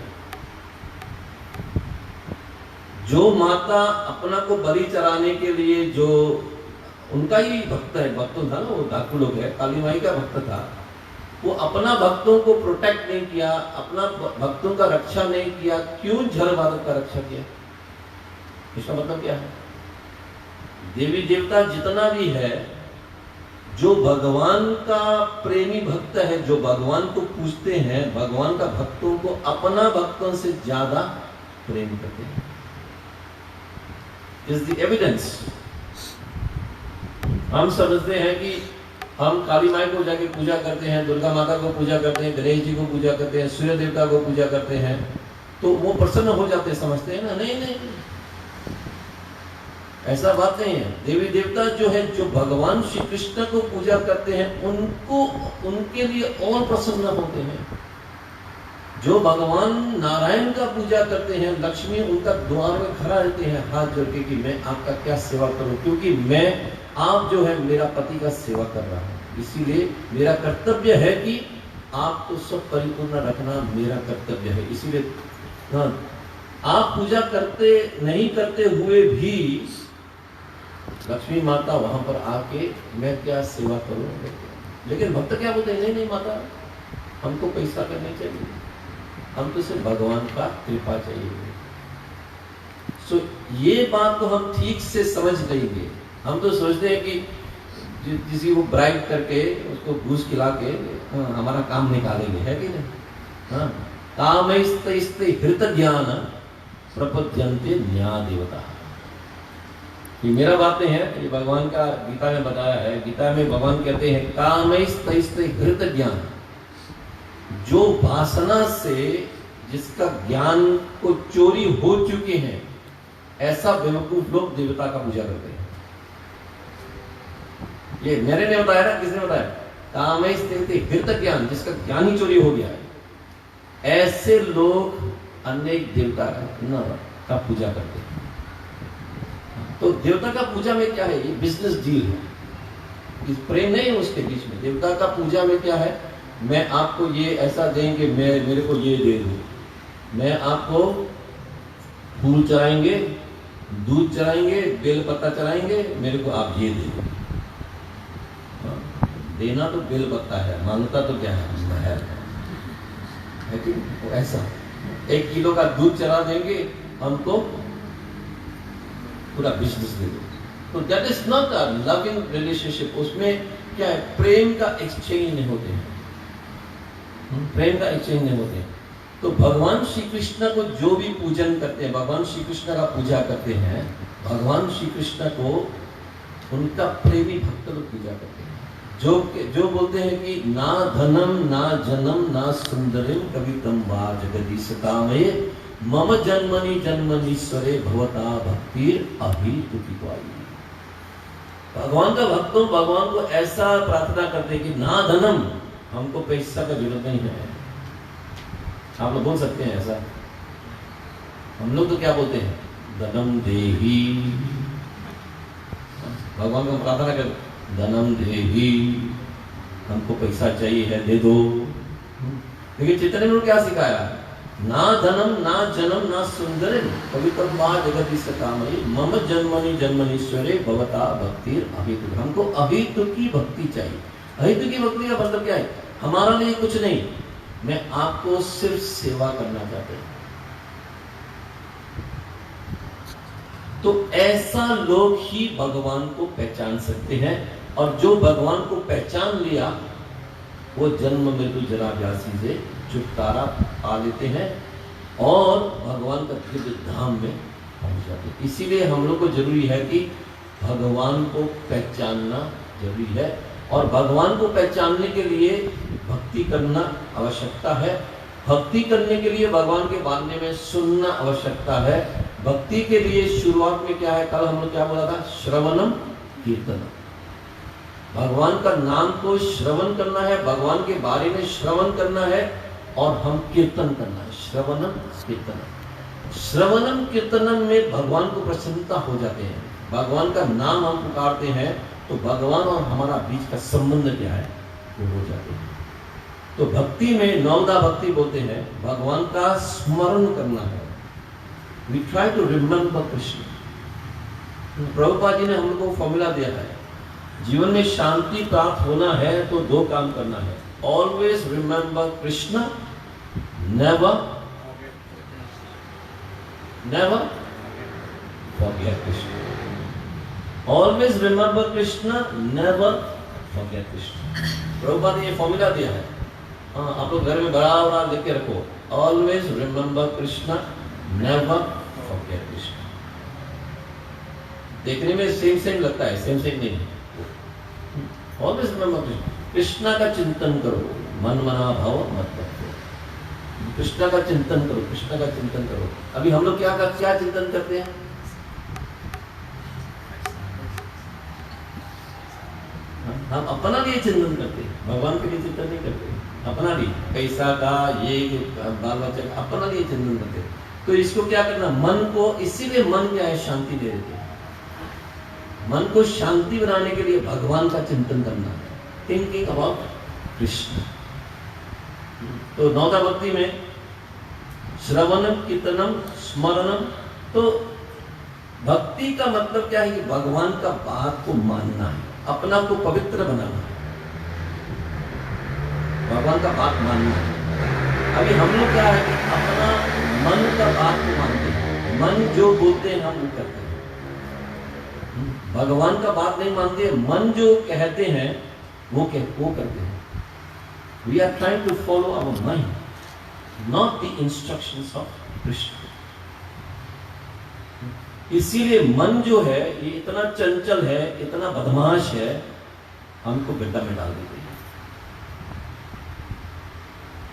Speaker 1: जो माता अपना को बलि चढ़ाने के लिए, जो उनका ही भक्त है, भक्तों था ना, वो डाकू लोग है, काली माई का भक्त था, वो अपना भक्तों को प्रोटेक्ट नहीं किया, अपना भक्तों का रक्षा नहीं किया, क्यों जड़ भारत का रक्षा किया? इसका मतलब क्या है? देवी देवता जितना भी है, जो भगवान का प्रेमी भक्त है, जो भगवान को पूजते हैं, भगवान का भक्तों को अपना भक्तों से ज्यादा प्रेम करते हैं। Is the evidence. हम समझते हैं कि हम काली माई को जाके पूजा करते हैं, दुर्गा माता को पूजा करते हैं, गणेश जी को पूजा करते हैं, सूर्य देवता को पूजा करते हैं, तो वो प्रसन्न हो जाते, समझते हैं ना? नहीं नहीं, ऐसा बात नहीं है। देवी देवता जो है, जो भगवान श्री कृष्ण को पूजा करते हैं, उनको उनके लिए और प्रसन्न होते हैं। जो भगवान नारायण का पूजा करते हैं, लक्ष्मी उनका द्वार में खड़ा रहते हैं हाथ जोड़ के कि मैं आपका क्या सेवा करूं, क्योंकि मैं आप जो है मेरा पति का सेवा कर रहा हूं, इसीलिए मेरा कर्तव्य है कि आपको सब परिपूर्ण रखना मेरा कर्तव्य है। इसीलिए हाँ, आप पूजा करते नहीं करते हुए भी लक्ष्मी माता वहां पर आके मैं क्या सेवा करूं। लेकिन भक्त क्या बोलते हैं, नहीं नहीं माता, हमको पैसा करना चाहिए, हमको सिर्फ भगवान का कृपा चाहिए। सो ये बात को हम ठीक से समझ लेंगे। हम तो सोचते हैं कि किसी को ब्राइब करके उसको घूस खिला के हमारा काम निकालेंगे, है कि नहीं? हाँ, कामैस्तैस्ते हृत ज्ञान प्रपद्यन्ते न्याय देवता। ये मेरा बात नहीं है, ये भगवान का गीता में बताया है। गीता में भगवान कहते हैं कामैस्तैस्ते हृत ज्ञान, जो वासना से जिसका ज्ञान को चोरी हो चुके हैं, ऐसा बेवकूफ लोग देवता का पूजा करते हैं। ये मेरे ने बताया ना, किसने बताया? कामैस्ते हृत ज्ञान, जिसका ज्ञान ही चोरी हो गया है, ऐसे लोग अनेक देवता का पूजा करते हैं। तो देवता का पूजा में क्या है? ये बिजनेस डील है, प्रेम नहीं है उसके बीच में। देवता का पूजा में क्या है? मैं आपको ये ऐसा देंगे, मेरे को ये दे दो, मैं आपको फूल चढ़ाएंगे, दूध चढ़ाएंगे, बेल पत्ता चढ़ाएंगे, मेरे को आप ये दे दो। देना तो बेल पत्ता है, मांगता तो क्या है? महल है कि ऐसा 1 किलो का दूध चढ़ा देंगे, हमको पूरा बिजनेस दे दो। तो that is not a loving relationship. उसमें क्या है? प्रेम का एक्सचेंज नहीं होते हैं, प्रेम का एक्सचेंज नहीं होते हैं। तो भगवान श्री कृष्ण को जो भी पूजन करते हैं, भगवान श्री कृष्ण का पूजा करते हैं, भगवान श्री कृष्ण को उनका प्रेमी भक्त लोग पूजा करते हैं। जो बोलते हैं कि ना धनम ना जनम ना सुंदरिम कवितम वा जगदीश कामये मम जन्मनि जन्मनीश्वरे भवता भक्तिर अभितुकित्वायि। भगवान का भक्तों भगवान को ऐसा प्रार्थना करते हैं कि ना धनम, हमको पैसा का जरूरत नहीं है। आप लोग बोल सकते हैं ऐसा? हम लोग तो क्या बोलते हैं? धनम देही। भगवान को प्रार्थना कर, धनम देही, हमको पैसा चाहिए है, दे दो। लेकिन चैतन्य ने क्या सिखाया? ना धनम ना जन्म ना सुंदरिम कवितम वा जगदीश कामये मम जन्मनि जन्मनीश्वरे भवता भक्तिर अहितु। हमको अहितु की भक्ति चाहिए। अहितु की भक्ति का मतलब क्या है? हमारा लिए कुछ नहीं, मैं आपको सिर्फ सेवा करना चाहते हैं। तो ऐसा लोग ही भगवान को पहचान सकते हैं, और जो भगवान को पहचान लिया वो जन्म मृत्यु जरा व्याधि से छुटकारा पा लेते हैं और भगवान का दिव्य धाम में पहुंच जाते हैं। इसीलिए हम लोग को जरूरी है कि भगवान को पहचानना जरूरी है, और भगवान को पहचानने के लिए भक्ति करना आवश्यकता है। भक्ति करने के लिए भगवान के बारे में सुनना आवश्यकता है। भक्ति के लिए शुरुआत में क्या है? कल हम लोग क्या बोला था? श्रवणम कीर्तनम। भगवान का नाम को श्रवण करना है, भगवान के बारे में श्रवण करना है, और हम कीर्तन करना है। श्रवणम कीर्तनम। श्रवणम कीर्तनम में भगवान को प्रसन्नता हो जाते हैं। भगवान का नाम हम पुकारते हैं तो भगवान और हमारा बीच का संबंध क्या है वो हो जाते हैं। तो भक्ति में नवदा भक्ति बोलते हैं, भगवान का स्मरण करना है। We try to remember Krishna. Prabhupada ji ने हम लोग को फॉर्मूला दिया है, जीवन में शांति प्राप्त होना है तो 2 काम करना है। Always remember Krishna, never forget Krishna. Always remember Krishna, never forget Krishna. Prabhupada ने ये फॉर्मूला दिया है। हाँ, आप लोग घर में बड़ा लिख के रखो, always remember Krishna, never forget Krishna. देखने में सेम लगता है, सेम नहीं। ऑलवेज रिमेंबर कृष्णा का चिंतन करो, मन मना भाव मत रखो। कृष्णा का चिंतन करो, कृष्णा का चिंतन करो। अभी हम लोग क्या चिंतन करते हैं? हम अपना लिए चिंतन करते हैं, भगवान के लिए चिंतन नहीं करते। अपना लिए पैसा का, ये बाल बच्चे का, अपना लिए चिंतन करते हैं। तो इसको क्या करना, मन को, इसीलिए मन क्या है, शांति दे देते हैं। मन को शांति बनाने के लिए भगवान का चिंतन करना, थिंकिंग अबाउट कृष्ण। तो नौदा भक्ति में श्रवणम कीर्तनम स्मरणम, तो भक्ति का मतलब क्या है कि भगवान का बात को मानना है, अपना को पवित्र बनाना है, भगवान का बात मानना है। अभी हम लोग क्या है कि अपना मन का बात को मानते हैं, मन जो बोलते हैं हम वो करते हैं, भगवान का बात नहीं मानते, मन जो कहते हैं वो करते हैं। We are trying to follow our mind, not the instructions of Krishna. इसीलिए मन जो है ये इतना चंचल है, इतना बदमाश है, हमको गड्ढा में डाल देते हैं।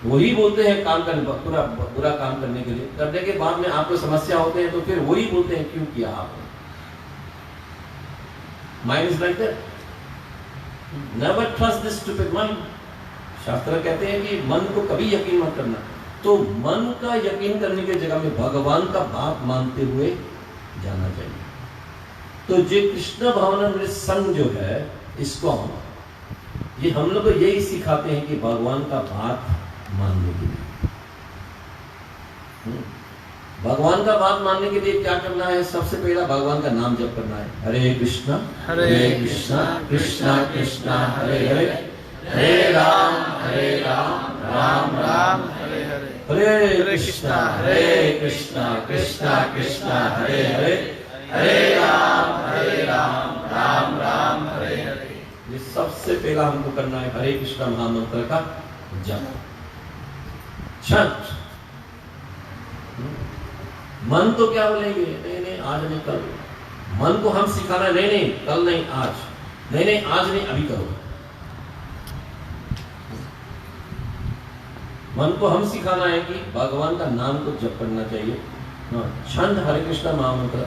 Speaker 1: वही बोलते हैं काम करने, बुरा काम करने के लिए, करने के बाद में आपको समस्या होते हैं तो फिर वही बोलते हैं क्यों किया आपने। Mind is like that, never trust this stupid mind. शास्त्र कहते हैं कि मन को कभी यकीन मत करना। तो मन का यकीन करने की जगह में भगवान का बात मानते हुए जाना चाहिए। तो जो कृष्ण भावनामृत संघ जो है, इसको ये हम लोग को यही सिखाते हैं कि भगवान का बात मानने के लिए, भगवान का बात मानने के लिए क्या करना है? सबसे पहला भगवान का नाम जप करना है। हरे कृष्णा कृष्णा कृष्णा हरे हरे, हरे राम राम राम हरे हरे, हरे कृष्णा कृष्णा कृष्णा हरे हरे, हरे राम राम राम हरे हरे। ये सबसे पहला हमको करना है, हरे कृष्णा महामंत्र का जप। छठ मन तो क्या बोलेंगे, नहीं आज नहीं कल। मन को हम सिखाना, नहीं कल नहीं आज, नहीं आज नहीं अभी करो। मन को हम सिखाना है कि भगवान का नाम को जप करना चाहिए। छंद हरे कृष्णा महामंत्र,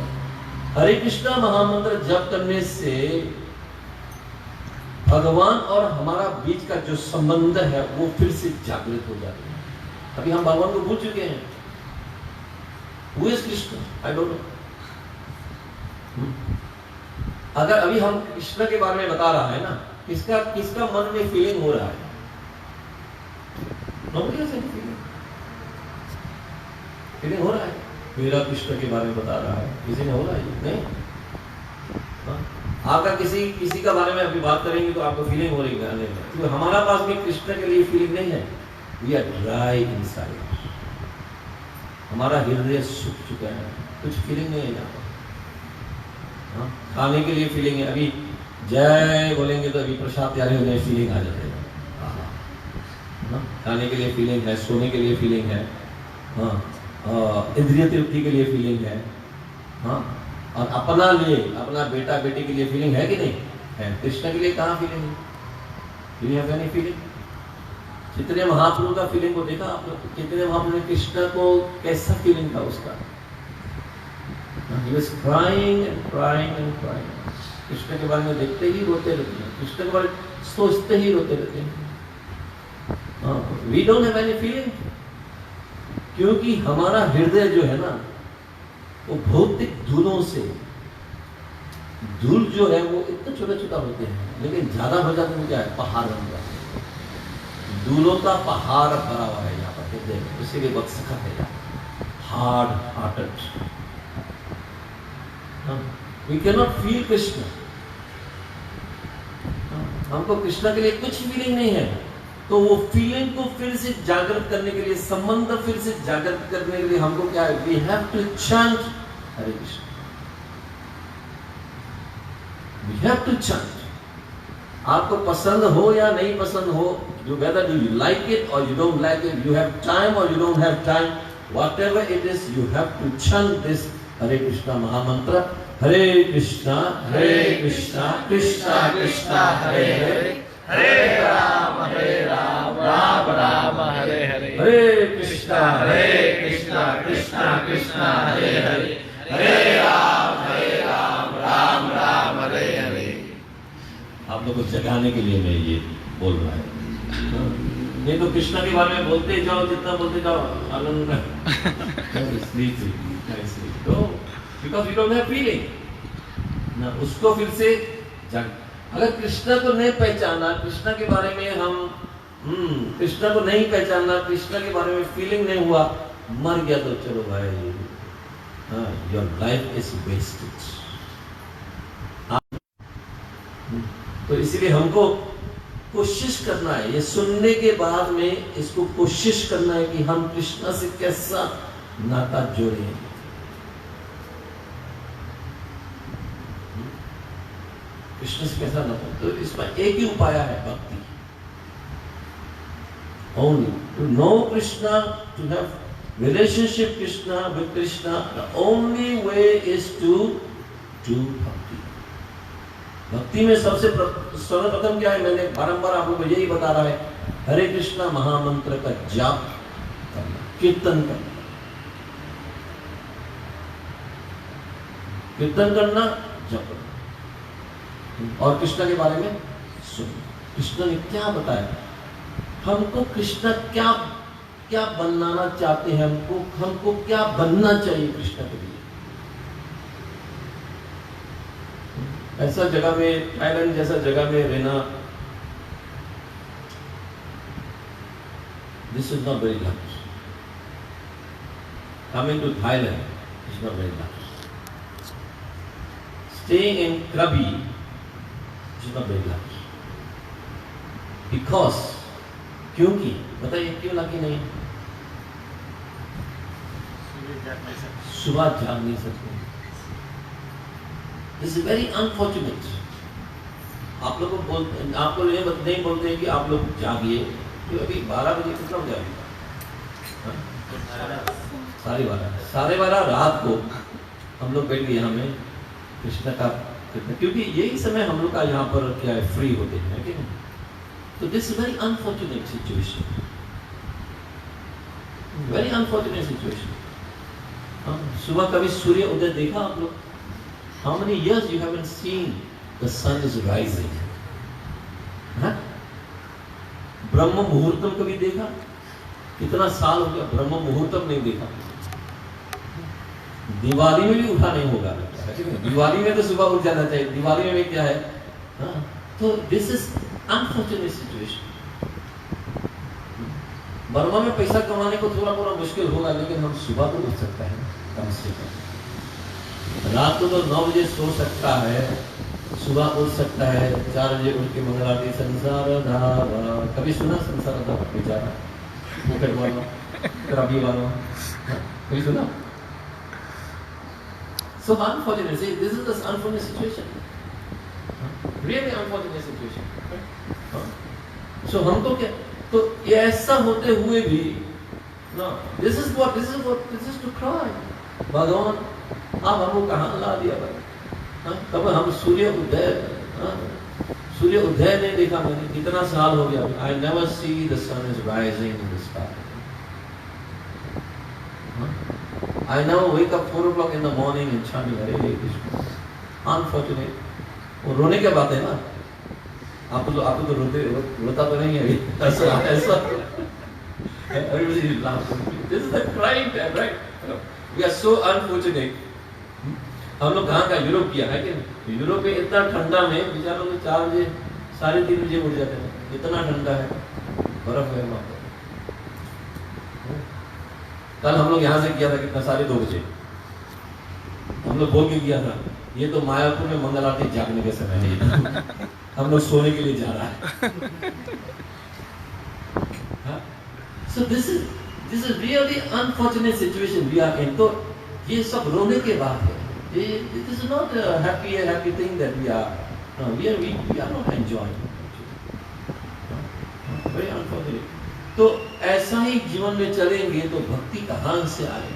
Speaker 1: हरे कृष्णा महामंत्र जप करने से भगवान और हमारा बीच का जो संबंध है वो फिर से जागृत हो जाता है। अभी हम भगवान को भूल चुके हैं। Who is Krishna? I don't know. अगर अभी हम कृष्ण के बारे में बता रहा है ना, किसका मन में फीलिंग हो रहा है? Nobody has any feeling. Feeling हो रहा है? मेरा कृष्ण के बारे में बता रहा है, किसी ने हो रहा है? नहीं। आपका किसी का बारे में अभी बात करेंगे तो आपको फीलिंग हो रही है, क्योंकि हमारा पास में कृष्ण के लिए फीलिंग नहीं है। We are dry inside. हमारा हृदय सूख चुका है, कुछ फीलिंग नहीं है यहाँ पर। खाने के लिए फीलिंग है, अभी जय बोलेंगे तो अभी प्रसाद तैयारी होने फीलिंग आ जाती है। खाने के लिए फीलिंग है, सोने के लिए फीलिंग है, इंद्रिय तृप्ति के लिए फीलिंग है, और अपना बेटा बेटी के लिए फीलिंग है कि नहीं है? कृष्ण के लिए कहाँ फीलिंग है? Do you have any feeling? कितने महापुरुषों का फीलिंग को देखा आप लोग? कितने महापुरुषों ने कृष्ण को कैसा फीलिंग था उसका? He was crying and crying and crying. Krishna के बारे में देखते ही रोते रहते हैं, कृष्ण के बारे में सोचते ही रोते रहते हैं। We don't have any feeling, क्योंकि हमारा हृदय जो है ना वो भौतिक धूलों से, धूल जो है वो इतना छोटा छोटा होते हैं, लेकिन ज्यादा हो जाते हैं क्या है? पहाड़ बन जाते हैं। धूलों का पहाड़ भरा हुआ है यहाँ पर हृदय में, इसीलिए बहुत सख्त है, hard hearted. We cannot feel Krishna. हमको कृष्ण के लिए कुछ फीलिंग नहीं है। तो वो फीलिंग को फिर से जागृत करने के लिए, संबंध फिर से जागृत करने के लिए हमको क्या है? We have to chant Hare Krishna. We have to chant। आपको पसंद हो या नहीं पसंद हो, whether you like it or you don't like it, you have time or you don't have time, whatever it is, you have to chant this Hare Krishna Mahamantra हरे कृष्णा कृष्णा कृष्णा हरे हरे,
Speaker 3: हरे राम राम राम हरे हरे।
Speaker 1: हरे कृष्णा कृष्णा कृष्णा हरे हरे,
Speaker 3: हरे राम राम राम हरे हरे।
Speaker 1: आप लोग को जगाने के लिए मैं ये बोल रहा है। नहीं तो कृष्णा के बारे में बोलते जाओ, जितना बोलते जाओ आनंद तो because we don't have feeling ना, उसको फिर से जग। अगर कृष्णा को नहीं पहचाना, कृष्णा के बारे में हम कृष्णा को नहीं पहचाना, कृष्णा के बारे में फीलिंग नहीं हुआ, मर गया तो चलो भाई, योर लाइफ इज वेस्टेड। तो इसीलिए हमको कोशिश करना है, ये सुनने के बाद में इसको कोशिश करना है कि हम कृष्णा से कैसा नाता जोड़े। कृष्ण से कैसा नाता, तो इसमें एक ही उपाय है, भक्ति। Only to know Krishna, to have relationship Krishna with Krishna, the only way is to do bhakti. भक्ति में सबसे सर्वप्रथम क्या है, मैंने बारंबार आप लोगों को यही बता रहा है, हरे कृष्णा महामंत्र का जाप करना, कीर्तन करना, कीर्तन करना, जप करना, और कृष्ण के बारे में सुनना। कृष्ण ने क्या बताया हमको, कृष्ण क्या क्या बनाना चाहते हैं, हमको क्या बनना चाहिए कृष्ण के लिए। ऐसा जगह में, थाईलैंड जैसा जगह में रहना, this is not very lux. Coming to Thailand is not very lux. Staying in Krabi is not very lucky. Because, क्योंकि बताइए क्यों लकी नहीं? सुबह जाग नहीं सकते। This is very unfortunate. आप लोग को आपको ये नहीं बोलते हैं कि आप लोग जागिए, तो अभी 12 बजे कितना हो जाएगा? 12:30 रात को हम लोग बैठ गए यहाँ में कृष्ण का, क्योंकि यही समय हम लोग का यहाँ पर क्या है, फ्री होते हैं, ठीक है। तो this is very unfortunate situation, very unfortunate situation. सुबह कभी सूर्य उदय देखा आप लोग? How many years you haven't seen the sun is rising? ब्रह्म मुहूर्तम कभी देखा? कितना साल हो गया ब्रह्म मुहूर्तम नहीं देखा। दिवाली में भी उठा नहीं होगा, दिवाली में तो सुबह उठ जाना चाहिए, दिवाली में भी क्या है। तो this is unfortunate situation. Burma में पैसा कमाने को थोड़ा मुश्किल होगा, लेकिन हम सुबह तो उठ सकते हैं कम से कम। रात को तो 9 बजे सो सकता है, सुबह उठ सकता है 4 बजे उठ के मंगल आरती, संसार धारा। कभी सुना संसार धारा? बेचारा मुकेट वालों, कराबी वालों, कभी सुना? So unfortunate, see, this is the unfortunate situation, really unfortunate situation. So हम तो क्या, तो ये ऐसा होते हुए भी, no, this is to cry. भगवान आप हमको कहाँ ला दिया भाई? कब हम सूर्य उदय नहीं देखा मैंने, कितना साल हो गया। I never see the sun is rising in the sky. I never wake up 4 o'clock in the morning and chanting Hare Krishna. Unfortunate. वो रोने की बात है ना, आप तो रोता तो नहीं है ऐसा। Everybody is laughing. This is the crying time, right? We are so unfortunate. हम लोग कहाँ का यूरोप किया है कि यूरोप में इतना ठंडा में बेचारों को 4 बजे 3:30 बजे उठ जाते हैं, इतना ठंडा है, बर्फ है वहाँ पर। कल हम लोग यहाँ से किया था कितना, 2:30 बजे हम लोग बोल के किया था, ये तो मायापुर में मंगल आरती जागने के समय है, हम लोग सोने के लिए जा रहा है। So this is really unfortunate situation we are in. तो ये सब रोने के बाद है, it is not a happy thing that we are, no, we are not enjoying, very unfortunate. तो ऐसा ही जीवन में चलेंगे तो भक्ति कहाँ से आए?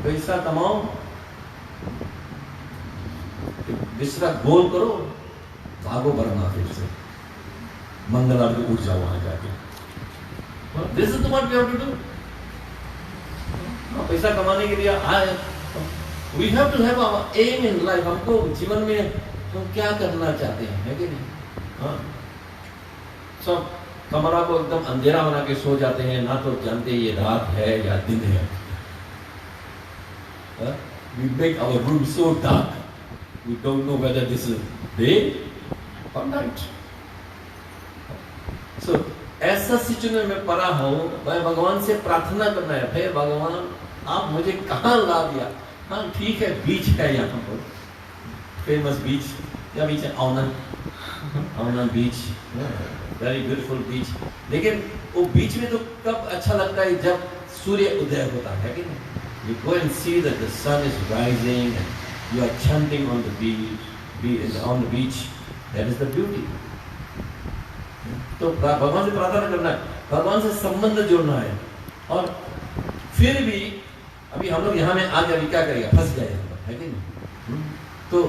Speaker 1: पैसा कमाओ, दूसरा गोल करो, भागो बरना फिर से मंगल आरती उठ जाओ वहां जाके। This is what we have to do. पैसा कमाने के लिए आए, we have to have our aim in life. हमको जीवन में हम क्या करना चाहते हैं, है कि नहीं? हाँ, सब कमरा को एकदम अंधेरा बना के सो जाते हैं, ना तो जानते ये रात है या दिन है। We make our room so dark, we don't know whether this is day or night. So ऐसा सिचुएशन में पड़ा हूँ, मैं भगवान से प्रार्थना करना है, हे भगवान आप मुझे कहाँ ला दिया। हाँ ठीक है, बीच है यहाँ पर, फेमस बीच, क्या बीच है? औना बीच, वेरी ब्यूटीफुल बीच। लेकिन वो बीच में तो कब अच्छा लगता है जब सूर्य उदय होता है कि नहीं? You go and see that the sun is rising and you are chanting on the beach, that is the beauty. तो भगवान से प्रार्थना करना है, भगवान से संबंध जोड़ना है। और फिर भी अभी हम लोग यहाँ में आगे अभी क्या करेगा, फंस गए है कि नहीं? तो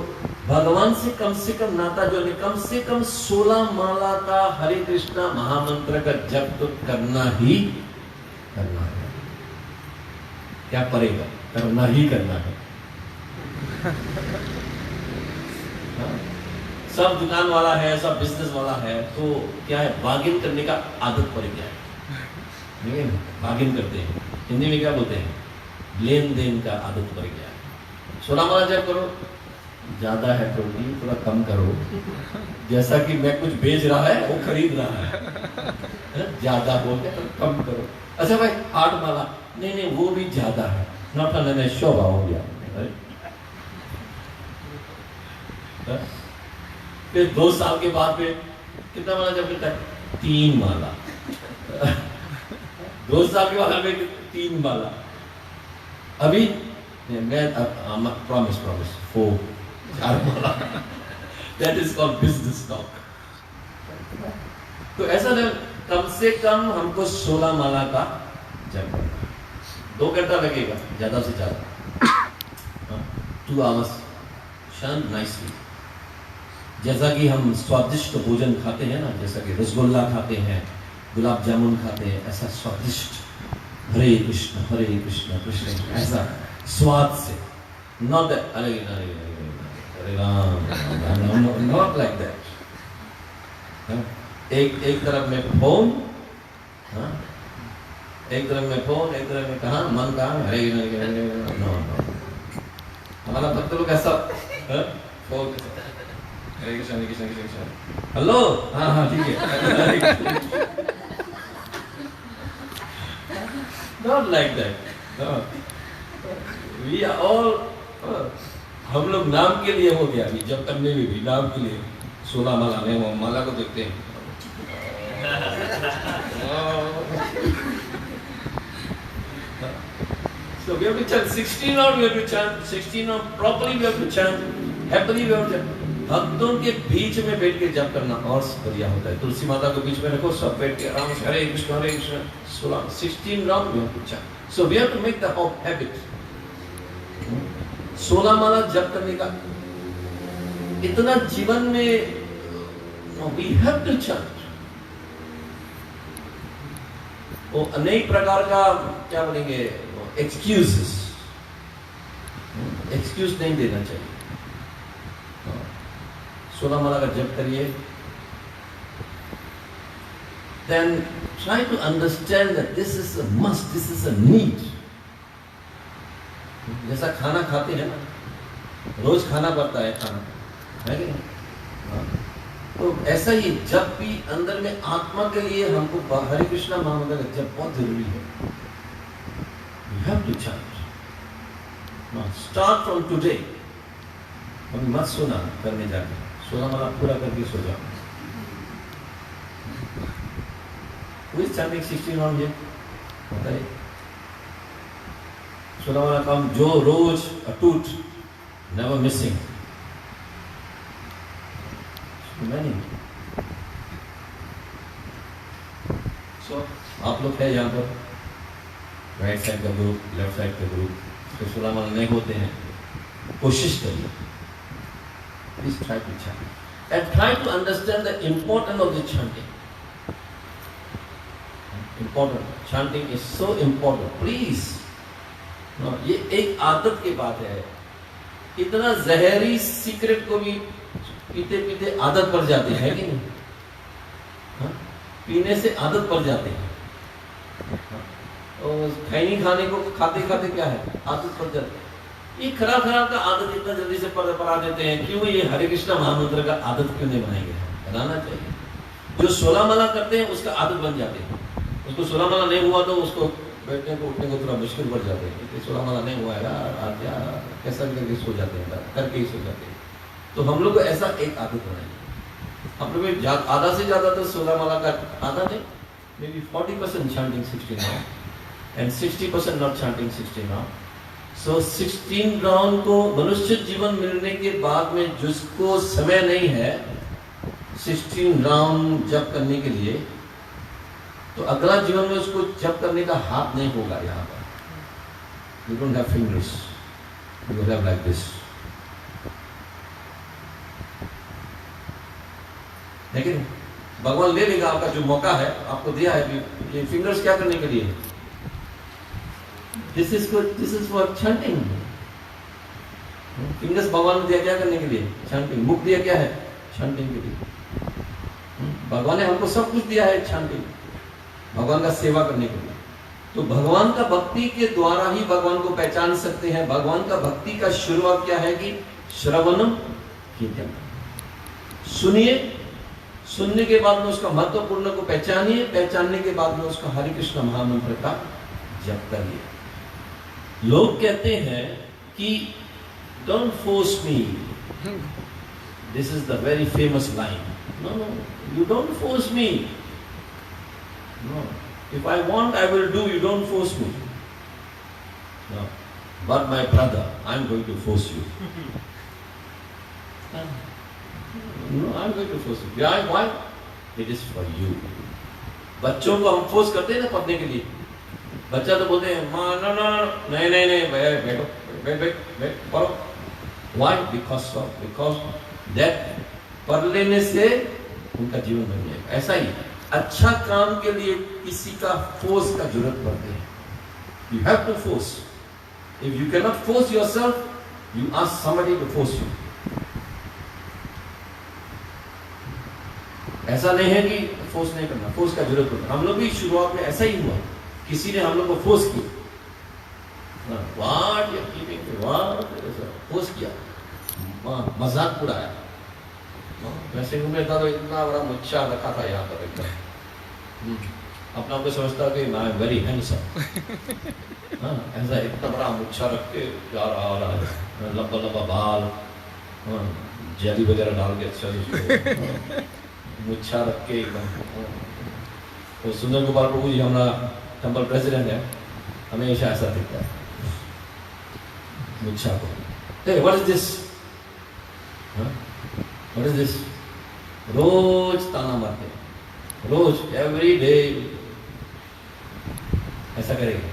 Speaker 1: भगवान से कम नाता जोड़ने, कम से कम 16 माला का हरे कृष्णा महामंत्र का जप तो करना ही करना है। क्या पड़ेगा, करना ही करना है। सब दुकान वाला है, सब बिजनेस वाला है, तो क्या है, बार्गेन करने का आदत पड़ गया है। बार्गेन करते हैं, हिंदी में क्या बोलते हैं, लेन देन का आदत पड़ गया है। 16 माला जब करो, ज्यादा है तो नहीं, थोड़ा कम करो। जैसा कि मैं कुछ बेच रहा है वो खरीद रहा है, ज्यादा बोल के तो कम करो। अच्छा भाई 8 माला, नहीं वो भी ज्यादा है, नॉट मैंने शोभा हो गया। फिर 2 साल के बाद में कितना माला जब करता है? 3 माला। 2 साल के बाद में 3 माला। अभी मैं promise 4 Mala. That is called business talk. तो ऐसा नहीं, कम से कम हमको 16 माला का जप करना। 2 घंटा लगेगा ज्यादा से ज्यादा, 2 आवर्स, शांत नाइसली। जैसा कि हम स्वादिष्ट भोजन खाते हैं ना, जैसा कि रसगुल्ला खाते हैं, गुलाब जामुन खाते हैं, ऐसा स्वादिष्ट हरे कृष्ण कृष्ण कृष्ण, ऐसा स्वाद से, नॉट अरे राम, नॉट लाइक दैट। एक तरफ में फोन, एक तरफ में फोन, एक तरफ में कहा मन का हरे नो। हमारा भक्त लोग ऐसा फोन, हरे कृष्ण कृष्ण कृष्ण, हेलो, हाँ ठीक है, not like that. We are all, हम लोग नाम के लिए हो गया, अभी जब करने में भी नाम के लिए 16 माला नहीं, वो माला को देखते हैं। So we have to chant 16 rounds, we have to chant 16 rounds properly, we have to chant happily, we have to chant। भक्तों के बीच में बैठ के जप करना और बढ़िया होता है। तुलसी माता को बीच में रखो, सब बैठ के आराम से हरे Krishna 16 rounds we have to chant। So we have to make the whole habit। 16 माला जप करने का इतना जीवन में, we have to chant। वो अनेक प्रकार का क्या बोलेंगे, एक्सक्यूज नहीं देना चाहिए। 16 माला का जप करिए। Then try to understand that this is a must, this is a need। जैसा खाना खाते हैं ना, रोज खाना पड़ता है, खाना है कि नहीं? तो ऐसा ही जब भी अंदर में आत्मा के लिए हमको हरे कृष्णा महामंत्र का जप बहुत जरूरी है। You have to chant। Now start from today। अभी मत सुना करने जाके, 16 माला पूरा करके सो जाओ। Who is chanting 16 rounds here? बताइए। 16 माला काम जो रोज अटूट, never missing। नहीं। So आप लोग है यहाँ पर, राइट साइड का ग्रुप, लेफ्ट साइड का ग्रुप, तो 16 माला नहीं होते हैं, कोशिश करिए। Please try to chant. And try to understand the importance of the chanting. Important. Chanting is so important. Please. No, ये एक आदत की बात है. इतना जहरी सिगरेट को भी पीते पीते आदत पड़ जाती है कि नहीं? हाँ? पीने से आदत पड़ जाती है. और खैनी खाने को खाते खाते क्या है? आदत पड़ जाती है. ये खराब का आदत इतना जल्दी से पड़ा देते हैं. क्यों ये हरे कृष्ण महामंत्र का आदत क्यों नहीं बनाएंगे? बनाना चाहिए. जो 16 माला करते हैं उसका आदत बन जाती है. उसको 16 माला नहीं हुआ तो उसको बैठने को उठने को थोड़ा मुश्किल पड़ जाते हैं. 16 माला नहीं हुआ है यार, आज यार कैसा भी करके सो जाते हैं, करके ही सो जाते हैं. तो हम लोग को ऐसा एक आदत बनाएंगे. हम लोग आधा से ज्यादा तो 16 माला का आधा नहीं, may be 40% chanting 16 round and 60% not chanting 16 round. So 16 round को मनुष्य जीवन मिलने के बाद में जिसको समय नहीं है 16 राउंड जप करने के लिए, तो अगला जीवन में उसको जप करने का हाथ नहीं होगा. यहाँ पर you don't have fingers, you will have like this. लेकिन भगवान ले लेगा आपका जो मौका है, आपको दिया है. ये फिंगर्स क्या करने के लिए? This is for chanting. Fingers भगवान ने दिया क्या करने के लिए? chanting. मुख दिया क्या है? chanting के लिए. भगवान ने हमको सब कुछ दिया है chanting. भगवान का सेवा करने के लिए. तो भगवान का भक्ति के द्वारा ही भगवान को पहचान सकते हैं. भगवान का भक्ति का शुरुआत क्या है कि श्रवणम कीर्तन. सुनिए, सुनने के बाद में उसका महत्वपूर्ण को पहचानिए, पहचानने के बाद में उसका हरे कृष्ण महामंत्र का जप करिए. लोग कहते हैं कि don't force me. This is the very famous line. No, you don't force me. No, if I want, I will do. You don't force me. No, but my brother, I'm going to force you. No, I'm going to force you. Why? It is for you. बच्चों को हम force करते हैं ना पढ़ने के लिए. बच्चा तो बोलते हैं माँ no, नहीं बैठ पढ़ो. Why? Because that पढ़ लेने से उनका जीवन बन जाएगा. ऐसा ही अच्छा काम के लिए किसी का फोर्स का जरूरत पड़ती है. You have to force. If you cannot force yourself, you ask somebody to force you. ऐसा नहीं है कि फोर्स नहीं करना, फोर्स का जरूरत पड़ता. हम लोग भी शुरुआत में ऐसा ही हुआ. किसी ने हम लोग को फोर्स किया. फोर्स किया, मजाक उड़ाया. वैसे में था तो इतना बड़ा मुच्छा रखा था यहाँ पर एकदम. अपना को समझता कि मैं वेरी हैंडसम. ऐसा इतना बड़ा मुच्छा रख के जा रहा है, लंबा बाल, जेली वगैरह डाल के अच्छा मुच्छा रख के एकदम. तो सुंदर गोपाल प्रभु जी हमारा टेंपल प्रेसिडेंट है, हमेशा ऐसा दिखता है मुच्छा को. Hey, what is this? What is this? रोज ताना मारते, रोज every day ऐसा करेगा.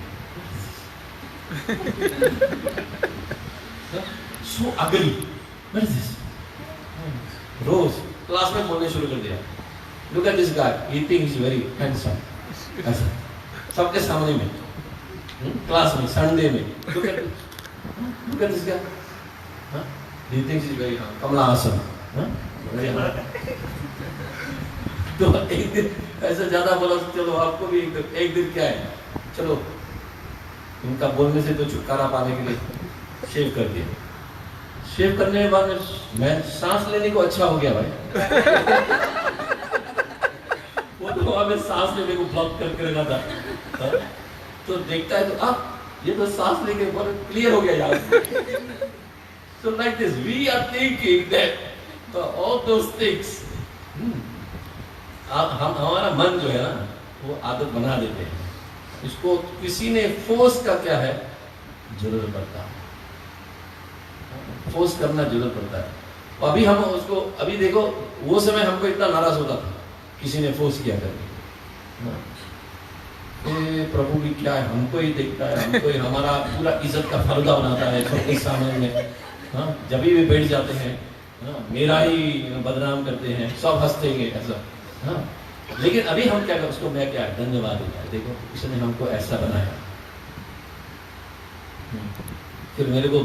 Speaker 1: So ugly. What is this? रोज क्लास में बोलने शुरू कर दिया. Look at this guy. He thinks he's very handsome. ऐसा सबके सामने में, क्लास में, संडे में. Look at this guy. He thinks he's very कमला हासन. तो एक दिन ऐसा ज्यादा बोला, चलो आपको भी एक दिन क्या है, चलो उनका बोलने से तो छुटकारा पाने के लिए शेव कर दिया. शेव करने के बाद मैं सांस लेने को अच्छा हो गया भाई. वो तो हमें सांस लेने को ब्लॉक करके रखा था. तो देखता है तो ये तो सांस लेके बहुत क्लियर हो गया यार. So like this, we are thinking that all those things, हम हमारा मन जो है ना वो आदत बना देते हैं. इसको किसी ने फोर्स का क्या है जरूरत पड़ता है. फोर्स करना जरूरत पड़ता है. अभी हम उसको, अभी देखो वो समय हमको इतना नाराज होता था किसी ने फोर्स किया करके. प्रभु भी क्या है, हमको ही देखता है, हमको ही हमारा पूरा इज्जत का फलदा बनाता है सबके सामने में. जब भी बैठ जाते हैं हाँ, मेरा ही बदनाम करते हैं, सब हंसते हैं ऐसा। हाँ, लेकिन अभी हम क्या उसको मैं क्या धन्यवाद देता है, देखो इसने हमको ऐसा बनाया। फिर मेरे को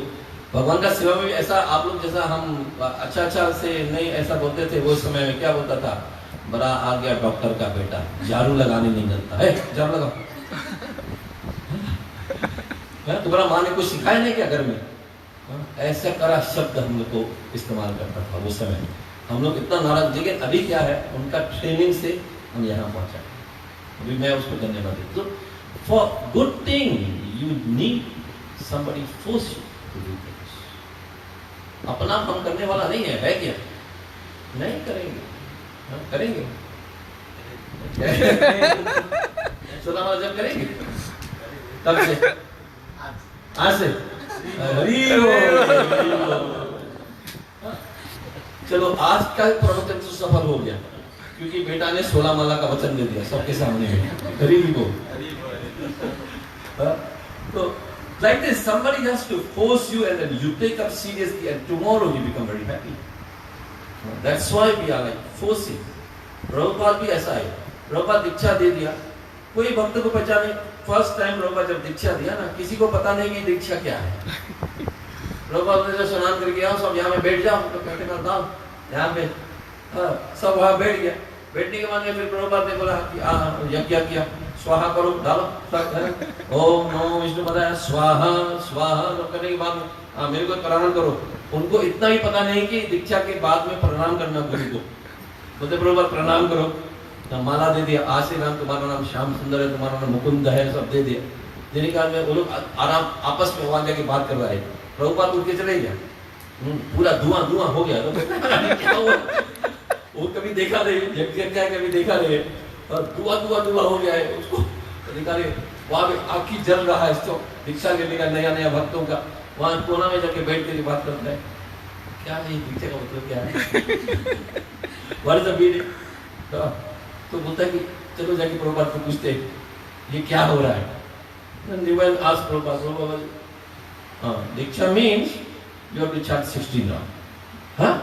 Speaker 1: भगवान का सेवा में भी ऐसा आप लोग जैसा हम अच्छा से नहीं ऐसा बोलते थे, वो समय में क्या बोलता था, बड़ा आ गया डॉक्टर का बेटा, झाड़ू लगाने नहीं जानता है, झाड़ू लगाओ। तुम्हारा माँ ने कुछ सिखाया नहीं क्या घर में? ऐसा कड़ा शब्द हम लोग को इस्तेमाल करता था उस समय। हम लोग इतना नाराज, लेकिन अभी क्या है, उनका ट्रेनिंग से हम यहाँ पहुंचा। अभी मैं उसको धन्यवाद देता हूँ। For good thing you need somebody force you to do things. अपना हम करने वाला नहीं है क्या? नहीं करेंगे, हम करेंगे। सोना जब करेंगे तब से, आज से। चलो आज का प्रवचन तो सफल हो गया, क्योंकि बेटा ने 16 माला का वचन दे दिया सबके सामने में। गरीब को तो like this, somebody has to force you and then you take up seriously and tomorrow you become very happy. That's why we are like forcing. Prabhupada भी ऐसा है, प्रभुपाद दीक्षा दे दिया, कोई भक्त को पहचाने। फर्स्ट टाइम प्रभुपाद जब दीक्षा दिया ना, किसी को पता नहीं कि दीक्षा क्या है। प्रभुपाद ने जब स्नान करके आओ, सब यहाँ में बैठ जाओ, तो कहते मैं दाओ यहाँ पे, सब वहाँ बैठ गया। बैठने के बाद में फिर प्रभुपाद ने बोला कि यज्ञ किया, स्वाहा करो, डालो ओम नमो विष्णु बताया, स्वाहा स्वाहा करने के बाद मेरे को प्रणाम करो। उनको इतना भी पता नहीं कि दीक्षा के बाद में प्रणाम करना गुरु को। बोलते प्रभुपाद प्रणाम करो, तो माला दे दिया, आज से नाम तुम्हारा नाम श्याम सुंदर है, तुम्हारा नाम मुकुंद है, सब दे दिया। देने के बाद में वो लोग आराम आपस में वहां जाके बात कर रहे। प्रभुपाद उठ के चले गया, पूरा धुआं धुआं हो गया। वो कभी देखा नहीं, कभी देखा नहीं, और धुआं हो गया है उसको निकाले। वहां पे आखी जल रहा है, इसको दीक्षा लेने का नया भक्तों का, वहां कोना में जाके बैठ के बात करता है, क्या है दीक्षा का मतलब क्या है? What is the meaning? तो बोलता है कि चलो जाके प्रभुपाद को पूछते ये क्या हो रहा है। दीक्षा means you have to chant 16 rounds. Huh?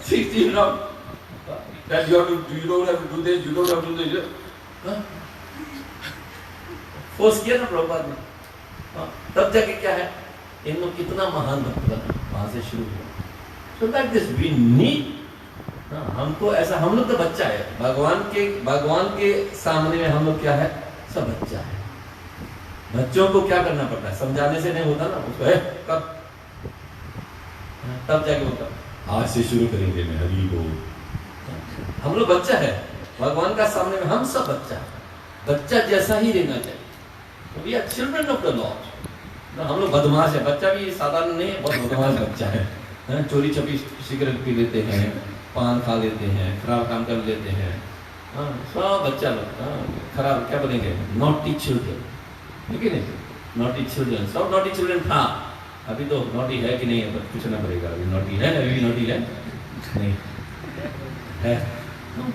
Speaker 1: 16 rounds. That you have to, you don't have to do this, you don't have to do this. Huh? Force किया ना प्रभुपाद ने। तब जाके क्या है, इन लोग कितना महान भक्त बना, वहां से शुरू हुआ। So like this we need, हमको ऐसा, हम लोग तो बच्चा है, भगवान के सामने में हम लोग क्या है, सब बच्चा है। बच्चों को क्या करना पड़ता है, समझाने से नहीं होता ना, उसको है कब, तब जाके होता, आज से शुरू करेंगे मैं हरि बोल। हम लोग बच्चा है, भगवान का सामने में हम सब बच्चा है, बच्चा जैसा ही रहना चाहिए। We are children of the lord. हम लोग बदमाश है, बच्चा भी साधारण नहीं है, बहुत बदमाश बच्चा है। चोरी छपी सिगरेट पी लेते हैं, पान खा लेते हैं, खराब काम कर लेते हैं, सब बच्चा लोग खराब क्या बोलेंगे, नॉटी चिल्ड्रन, ठीक है नॉटी चिल्ड्रन, सब नॉटी चिल्ड्रन था। अभी तो नॉटी है कि नहीं है पूछना पड़ेगा, अभी नॉटी है, अभी नॉटी है नहीं है।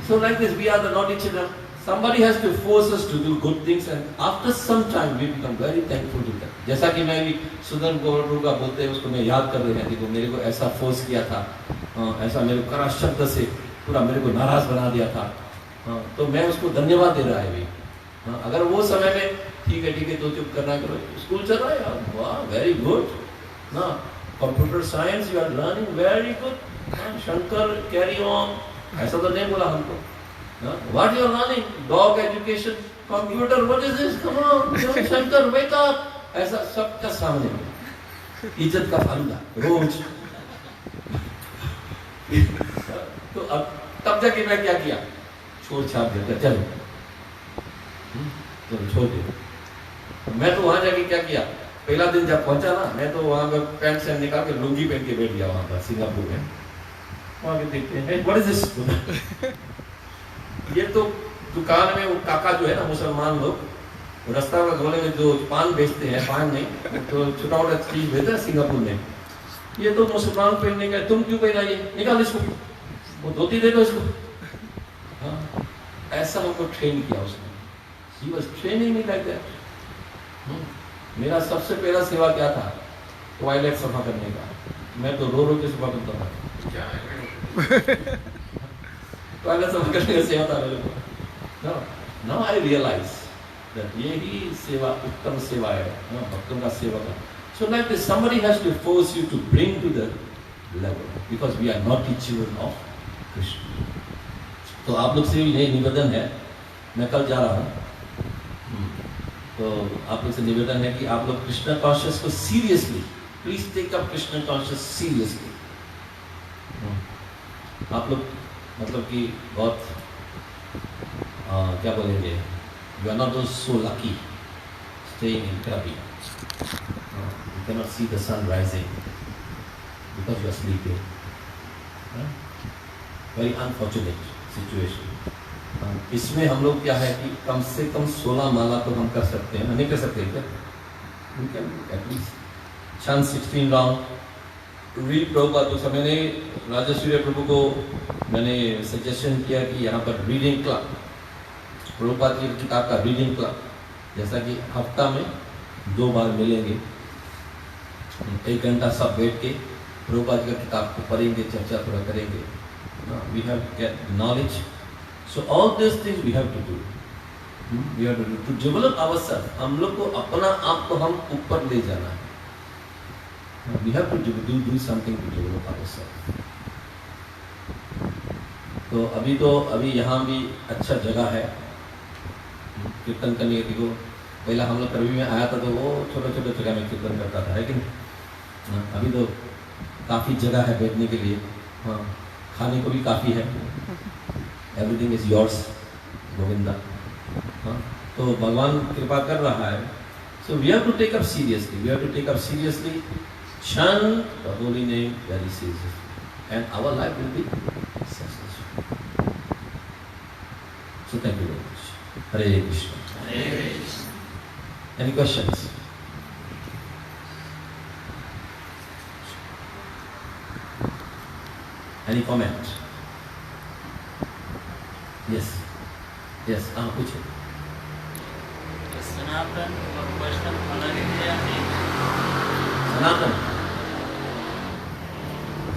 Speaker 1: So like this we are the naughty children. Somebody has to force us to do good things, and after some time we become very thankful to them. जैसा कि मैं भी सुदर्शन गौरव का बोलते हैं, उसको मैं याद कर रहे हैं, देखो मेरे को ऐसा फोर्स किया था, ऐसा मेरे को कड़ा शब्द से पूरा मेरे को नाराज बना दिया था, तो मैं उसको धन्यवाद दे रहा है भी। अगर वो समय में ठीक है तो चुप करना करो, स्कूल चल रहा है यार, वाह वेरी गुड ना, computer science you are learning very good, Shankar carry on, ऐसा तो नहीं बोला हमको। What you are learning, dog education, computer, what is this, come on Shankar wake up, ऐसा सबका सामने इज्जत का फालूदा रोज। तो अब तब जाके मैं क्या किया, छोड़ छाप दिया, चलो छोड़ दिया। मैं तो वहां जाके क्या किया, पहला दिन जब पहुंचा ना, मैं तो वहां पर पैंट से निकाल के लुंगी पहन के बैठ गया वहां पर सिंगापुर में। वहां के देखते हैं व्हाट इज दिस, ये तो दुकान में वो काका जो है ना मुसलमान लोग, रास्ता में गोले में जो पान बेचते हैं, पान नहीं तो छोटा मोटा चीज बेचते हैं सिंगापुर में, ये तो मुसलमान पहनने का, तुम क्यों पहना, ये निकाल इसको, वो धोती दे दो इसको। ऐसा हमको ट्रेन किया उसने, he was training me like that। मेरा सबसे पहला सेवा क्या था, टॉयलेट सफा करने का, मैं तो रो रो के सफा करता था। टॉयलेट सफा करने का सेवा था मेरे को। नाउ आई रियलाइज दैट ये ही सेवा, उत्तम सेवा है भक्तों का सेवा का। So like this, somebody has to force you to bring to the level, because we are not the children of Krishna. तो आप लोग से भी यही निवेदन है, मैं कल जा रहा हूँ, तो आप लोग से निवेदन है कि आप लोग कृष्ण कॉन्शियस को seriously, please take up Krishna conscious seriously. आप लोग मतलब कि बहुत क्या बोलेंगे, you are not so lucky staying in Krabi. You cannot see the sun rising because you are sleeping. Very unfortunate situation. इसमें हम लोग क्या है कि कम से कम 16 माला तो हम कर सकते हैं, नहीं कर सकते क्या? We can at least chant 16 round. Read Prabhupada, तो समय ने राजसूर्य प्रभु को मैंने सजेशन किया कि यहाँ पर रीडिंग क्लब, प्रभुपाद की किताब का रीडिंग क्लब, जैसा कि हफ्ता में 2 बार मिलेंगे, 1 घंटा सब बैठ के प्रभुपाद की किताब को पढ़ेंगे, चर्चा थोड़ा करेंगे। We have to get knowledge. So all these things we have to do. We have to do to develop ourselves. हम लोग को अपना आप को हम ऊपर ले जाना है। We have to do something to develop ourselves. तो अभी यहाँ भी अच्छा जगह है कीर्तन करने के। देखो पहला हम लोग करवी में आया था तो वो छोटे छोटे जगह में कीर्तन करता था, लेकिन अभी तो काफ़ी जगह है बैठने के लिए, हाँ खाने को भी काफ़ी है, एवरीथिंग इज योर्स गोविंदा। हाँ तो भगवान कृपा कर रहा है। So we have to take up seriously, we have to take up seriously, chant the holy name very seriously, and our life will be successful. So thank you very much. Hare Krishna.
Speaker 2: Hare Krishna.
Speaker 1: Any questions? Any comment? Yes. Yes. पूछे।
Speaker 2: सनातन और वैष्णव अलग है या नहीं?
Speaker 1: सनातन,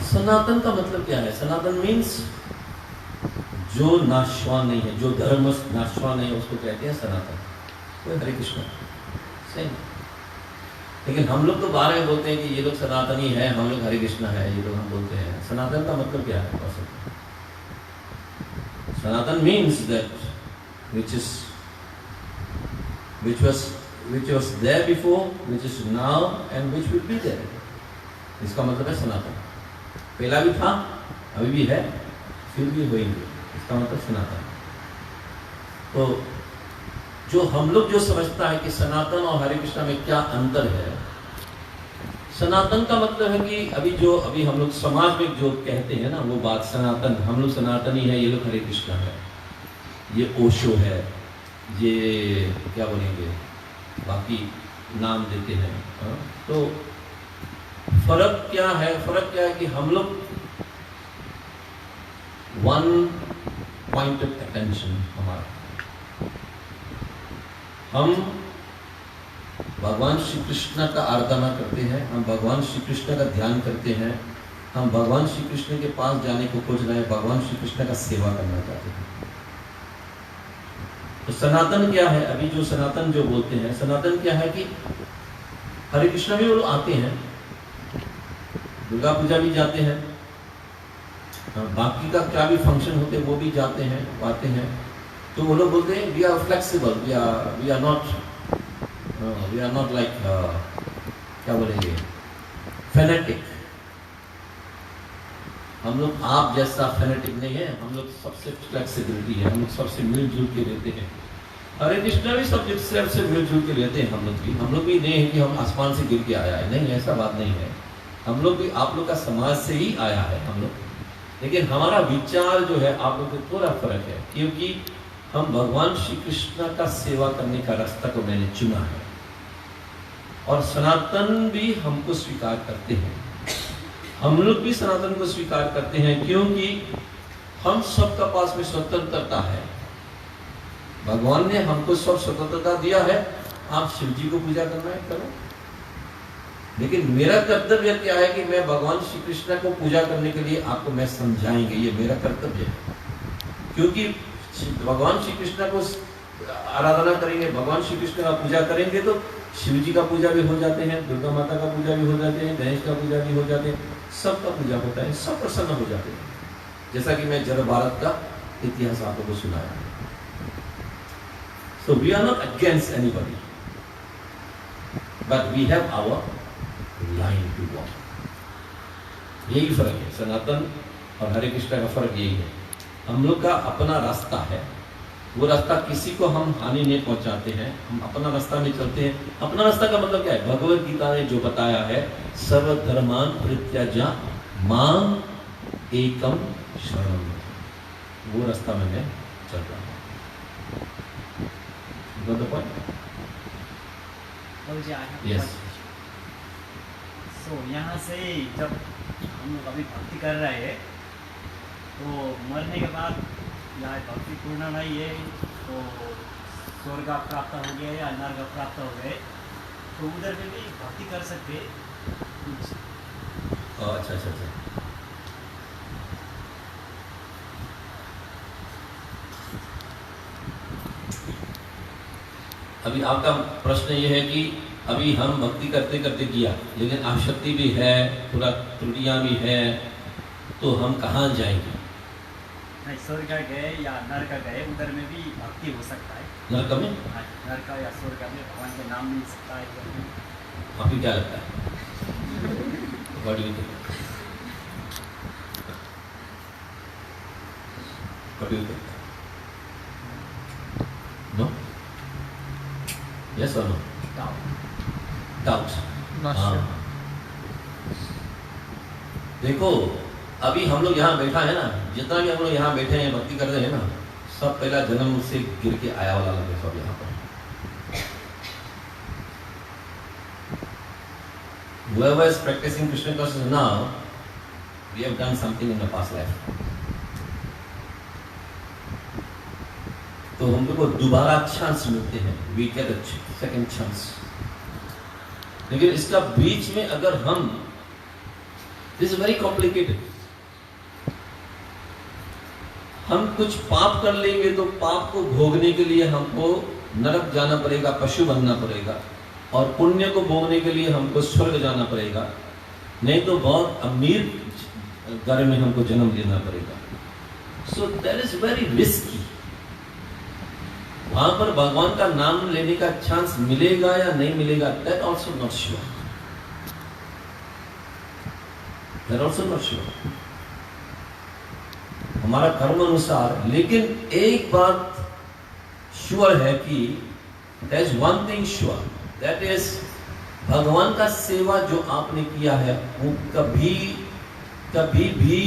Speaker 1: सनातन का मतलब क्या है? सनातन मीन्स जो नाशवान नहीं है, जो धर्म नाशवान नहीं है, उसको कहते हैं सनातन। कोई हरे कृष्ण सही, लेकिन हम लोग तो बाहर में बोलते हैं कि ये लोग सनातनी है, हम लोग हरे कृष्ण है, ये लोग हम बोलते हैं। सनातन का मतलब क्या है? Sanatan means that which was there before, which is now, and which will be there. इसका मतलब है सनातन। पहला भी था, अभी भी है, फिर भी होएंगे, इसका मतलब सनातन। तो जो हम लोग जो समझता है कि सनातन और हरे कृष्णा में क्या अंतर है, सनातन का मतलब है कि अभी हम लोग समाज में जो कहते हैं ना वो बात, सनातन, हम लोग सनातनी है, ये लोग हरे कृष्णा है, ये ओशो है, ये क्या बोलेंगे, बाकी नाम देते हैं। तो फर्क क्या है? फर्क क्या है कि हम लोग वन पॉइंट ऑफ अटेंशन हमारा, हम भगवान श्री कृष्ण का आराधना करते हैं, हम भगवान श्री कृष्ण का ध्यान करते हैं, हम भगवान श्री कृष्ण के पास जाने को खोज रहे हैं, भगवान श्री कृष्ण का सेवा करना चाहते हैं। तो सनातन क्या है? अभी जो सनातन जो बोलते हैं, सनातन क्या है कि हरे कृष्ण भी वो लोग आते हैं, दुर्गा पूजा भी जाते हैं, बाकी का क्या भी फंक्शन होते हैं वो भी जाते हैं, आते हैं। तो वो लोग बोलते हैं we are flexible, we are not like क्या बोलेंगे, फेनेटिक। हम लोग आप जैसा फेनेटिक नहीं है, हम लोग सबसे फ्लेक्सिबिलिटी है, हम लोग सबसे मिलजुल के रहते हैं। हरे कृष्णा भी सब सबसे मिलजुल के रहते हैं। हम लोग भी नहीं है कि हम आसमान से गिर के आया है, नहीं, ऐसा बात नहीं है। हम लोग भी आप लोग का समाज से ही आया है हम लोग, लेकिन हमारा विचार जो है आप लोग से थोड़ा फर्क है, क्योंकि हम भगवान श्री कृष्ण का सेवा करने का रास्ता को मैंने चुना है, और सनातन भी हमको स्वीकार करते हैं, हम लोग भी सनातन को स्वीकार करते हैं, क्योंकि हम सबका पास में स्वतंत्रता है। भगवान ने हमको सब स्वतंत्रता दिया है। आप शिव जी को पूजा करना है करो, लेकिन मेरा कर्तव्य क्या है कि मैं भगवान श्री कृष्ण को पूजा करने के लिए आपको मैं समझाएंगे, ये मेरा कर्तव्य है। क्योंकि भगवान श्री कृष्ण को आराधना करेंगे, भगवान श्री कृष्ण का पूजा करेंगे तो शिव जी का पूजा भी हो जाते हैं, दुर्गा माता का पूजा भी हो जाते हैं, गणेश का पूजा भी हो जाते हैं, सबका पूजा होता है, सब प्रसन्न हो जाते हैं। जैसा कि मैं जड़ भारत का इतिहास आप लोगों को सुनाया। So we are not against anybody, but we have our line to walk. यही फर्क है, सनातन और हरे कृष्ण का फर्क यही है। हम लोग का अपना रास्ता है, वो रास्ता किसी को हम हानि नहीं पहुंचाते हैं, हम अपना रास्ता में चलते हैं। अपना रास्ता का मतलब क्या है? भगवत गीता ने जो बताया है, सर्वधर्मान परित्याज्य मां एकम शरणं, वो रास्ता में मैं चल रहा हूँ। Got the point?
Speaker 2: Babuji, I have
Speaker 1: Yes.
Speaker 2: one question. So यहाँ से जब हम लोग अभी भक्ति कर रहे हैं तो मरने के बाद यहाँ भक्ति पूर्ण नहीं है तो स्वर्ग प्राप्त हो गया या नर्क प्राप्त हो गए तो उधर में भी भक्ति कर सकते हैं।
Speaker 1: अच्छा। अभी आपका प्रश्न ये है कि अभी हम भक्ति करते करते किया, लेकिन आसक्ति भी है, थोड़ा त्रुटियां भी है, तो हम कहाँ जाएंगे?
Speaker 2: नहीं, स्वर्ग गए या नर्क गए उधर में भी भक्ति हो सकता है।
Speaker 1: नरक में?
Speaker 2: हाँ, नर्क या स्वर्ग में भगवान का नाम मिल सकता है उधर में।
Speaker 1: आपको क्या लगता है? What do you think? What do you think? No? Yes or no? Doubt.
Speaker 3: Not sure.
Speaker 1: देखो, अभी हम लोग यहाँ बैठा है ना, जितना भी हम लोग यहाँ बैठे हैं भक्ति कर रहे हैं ना, सब पहला जन्म से गिर के आया वाला लगे सब यहाँ पर। Whoever is practicing Krishna consciousness now, we have done something in the past life. तो हम लोग को दोबारा चांस मिलते हैं, we get a second chance. लेकिन इसका बीच में अगर हम, this is very complicated. हम कुछ पाप कर लेंगे तो पाप को भोगने के लिए हमको नरक जाना पड़ेगा, पशु बनना पड़ेगा, और पुण्य को भोगने के लिए हमको स्वर्ग जाना पड़ेगा, नहीं तो बहुत अमीर घर में हमको जन्म लेना पड़ेगा। So that is very risky. वहां पर भगवान का नाम लेने का चांस मिलेगा या नहीं मिलेगा, that also not sure, that also not sure, हमारा कर्म अनुसार। लेकिन एक बात श्योर है कि there is one thing sure, that is भगवान का सेवा जो आपने किया है वो कभी कभी भी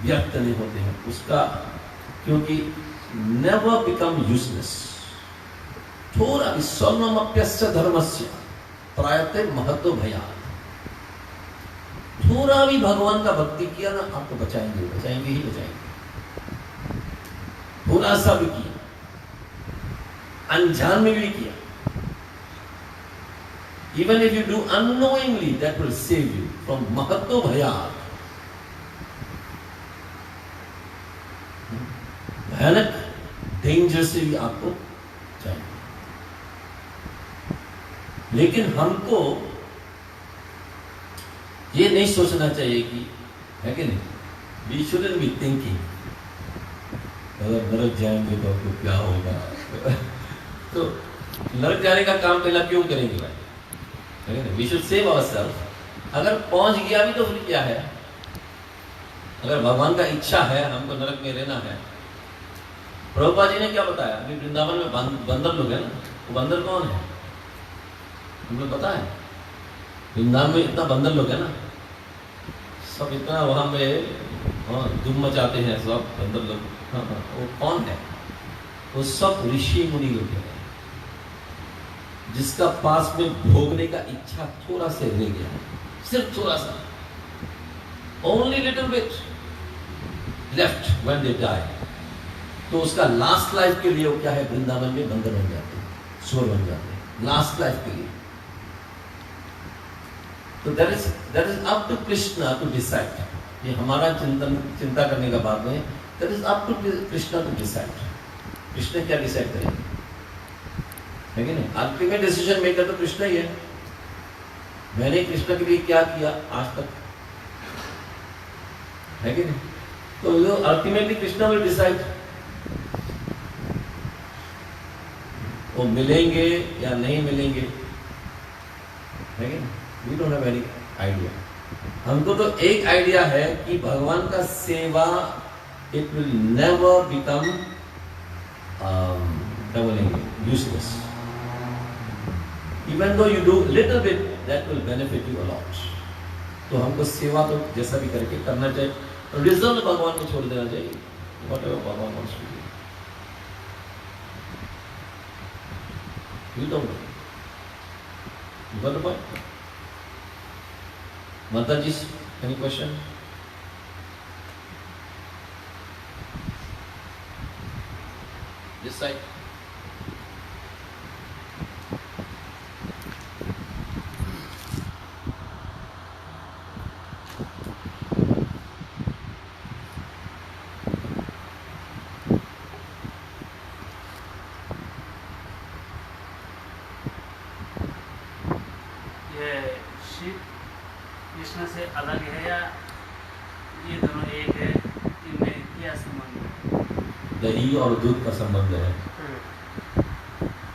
Speaker 1: व्यर्थ नहीं होते हैं उसका, क्योंकि नेवर बिकम यूजलेस। थोड़ा भी स्वर्णमप्यस्य धर्मस्य प्रायते महत्व भयात्, थोड़ा भी भगवान का भक्ति किया ना, आपको बचाएंगे बचाएंगे ही बचाएंगे। थोड़ा सा भी किया, अनजान में भी किया, even if you do unknowingly, that will save you from mahatto bhayat, भयानक डेंजर से भी आपको चाहिए। लेकिन हमको ये नहीं सोचना चाहिए कि, है कि नहीं, we shouldn't be thinking अगर नरक जाएंगे तो आपको क्या होगा। तो नरक जाने का काम पहला क्यों करेंगे भाई? We should save ourselves. अगर पहुंच गया भी तो फिर क्या है? अगर भगवान का इच्छा है हमको नरक में रहना है। प्रभुपाद जी ने क्या बताया? अभी वृंदावन में बंदर लोग हैं ना, वो बंदर कौन है हमको पता है? वृंदावन में इतना बंदर लोग है ना, सब इतना वहां में धूम मचाते हैं सब बंदर लोग। वो कौन है? वो सब ऋषि मुनि लोग हैं, जिसका पास में भोगने का इच्छा थोड़ा से रह गया, सिर्फ थोड़ा सा, only little bit left when they die, तो उसका लास्ट लाइफ के लिए वो क्या है? वृंदावन में बंदर बन जाते हैं, सुअर बन जाते हैं, लास्ट लाइफ के लिए। तो that is up to Krishna to decide. ये हमारा चिंता करने का बात नहीं, that is up to Krishna to decide. Krishna क्या डिसाइड करेंगे, है कि नहीं? अल्टीमेट डिसीजन मेकर तो कृष्ण ही है। मैंने कृष्ण के लिए क्या किया आज तक, है कि नहीं? तो जो अल्टीमेटली कृष्ण विल डिसाइड, वो मिलेंगे या नहीं मिलेंगे, है कि नहीं? We don't have any idea. हमको तो एक आइडिया है कि भगवान का सेवा इट विल नेवर बिकम क्या बोलेंगे, useless. Even though you do little bit that will benefit you a lot. तो हमको सेवा तो जैसा भी करके करना चाहिए, रिजल्ट भगवान को छोड़ देना चाहिए, व्हाटएवर भगवान wants to do. You don't know. You got the point? Mataji, any question? This side.
Speaker 4: Shiva Krishna से अलग है या ये दोनों एक है, इनमें क्या संबंध है?
Speaker 1: दही और दूध का संबंध है।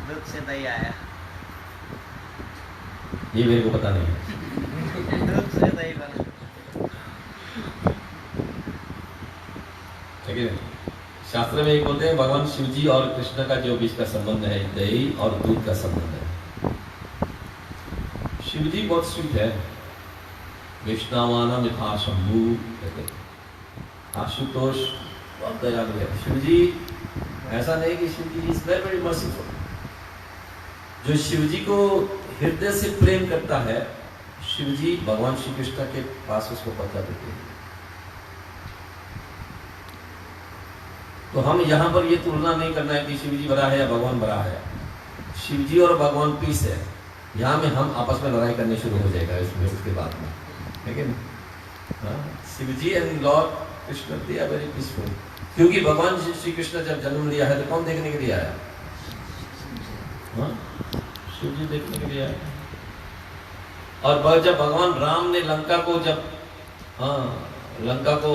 Speaker 3: दूध से दही आया,
Speaker 1: ये मेरे को पता नहीं है।
Speaker 3: दूध से दही बना।
Speaker 1: ठीक है, शास्त्र में एक बोलते हैं भगवान शिव जी और कृष्ण का जो बीच का संबंध है, दही और दूध का संबंध है। शिव जी बहुत स्वीट है, वैष्णवाना मिथा शंभु कहते हैं। आशुतोष बहुत दयालु है। शिव जी ऐसा नहीं कि शिव जी इज वेरी वेरी मर्सीफुल। जो शिव जी को हृदय से प्रेम करता है, शिव जी भगवान श्री कृष्ण के पास उसको पहुंचा देते हैं। तो हम यहाँ पर ये तुलना नहीं करना है कि शिव जी बड़ा है या भगवान बड़ा है। शिव जी और भगवान पीस है। यहाँ में हम आपस में लड़ाई करने शुरू हो जाएगा इसमें, उसके बाद में, ठीक है ना? Shiv ji and lord Krishna they are very peaceful. क्योंकि भगवान श्री कृष्ण जब जन्म लिया है तो कौन देखने के लिए आया? शिव जी देखने के लिए आया। और जब भगवान राम ने लंका को लंका को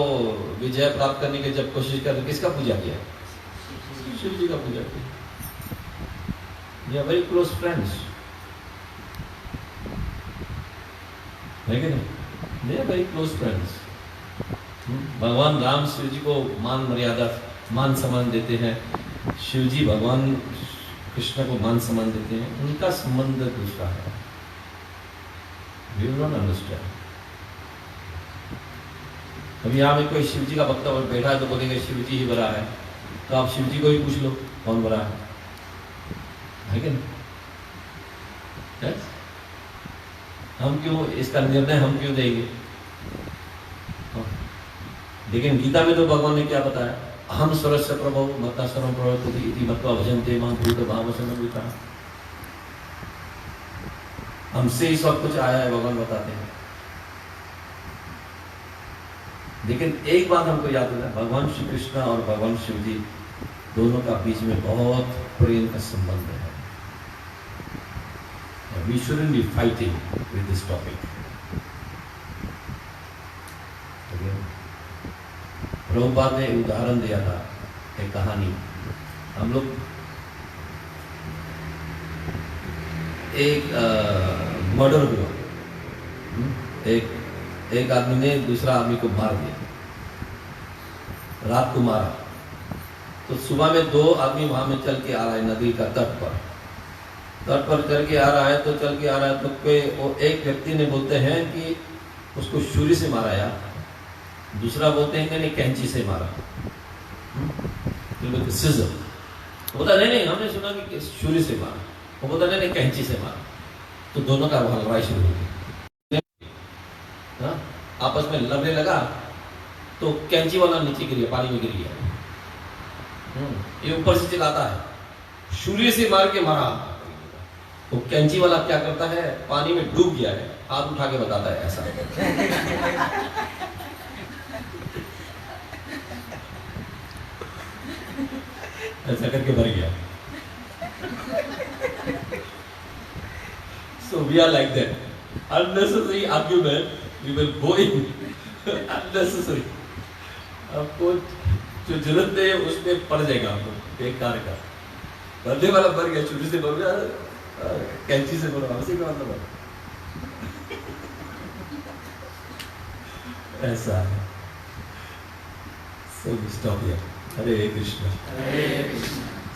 Speaker 1: विजय प्राप्त करने की जब कोशिश कर, किसका पूजा किया? शिव जी का पूजा किया। They are very close friends, है कि नहीं? They are very close friends. भगवान राम शिव जी को मान मर्यादा, मान सम्मान देते हैं। शिव जी भगवान कृष्ण को मान सम्मान देते हैं। उनका संबंध दूसरा है। We will not understand. अभी यहाँ में कोई शिव जी का भक्त बैठा है तो बोलेंगे शिव जी ही बड़ा है, तो आप शिव जी को ही पूछ लो कौन बड़ा है कि नहीं? Yes? हम क्यों इसका निर्णय हम क्यों देंगे? लेकिन गीता में तो भगवान ने क्या बताया? अहम सर्वस्य प्रभो मत्ता सर्वं प्रवर्तते इति मत्वा भजन्ते मां भूत भाव समन्विता। हमसे ही सब कुछ आया है, भगवान बताते हैं। लेकिन एक बात हमको याद रखना, भगवान श्री कृष्ण और भगवान शिव जी दोनों का बीच में बहुत प्रेम का संबंध है। We shouldn't be fighting with this topic. Prabhupada ने उदाहरण दिया था, एक कहानी। हम लोग एक मर्डर हुआ, एक आदमी ने दूसरा आदमी को मार दिया, रात को मारा। तो सुबह में दो आदमी वहां में चल के आ रहा है नदी का तट पर चल के आ रहा है तो वो एक व्यक्ति ने बोलते हैं कि उसको छुरी से मारा यार, दूसरा बोलते हैं कि कैंची से मारा, सिजर। बोलता नहीं हमने सुना कि छुरी से मारा, वो बोलता नहीं कैंची से मारा। तो दोनों का वहां लड़ाई शुरू हो गई, आपस में लड़ने लगा। तो कैंची वाला नीचे गिर गया, पानी में गिर गया। ये ऊपर से चिल्लाता है छुरी से मार के मारा। वो कैंची वाला क्या करता है, पानी में डूब गया है, हाथ उठा के बताता है ऐसा। ऐसा करके भर गया। So we are like that. Unnecessary argument, we will go in. Unnecessary. आपको जो जरूरत है उसमें पड़ जाएगा आपको बेकार का। भरने वाला भर गया, छुरी से भर गया, कैंची से भर, हमसे क्या मतलब है? ऐसा है। So we stop here. हरे कृष्ण।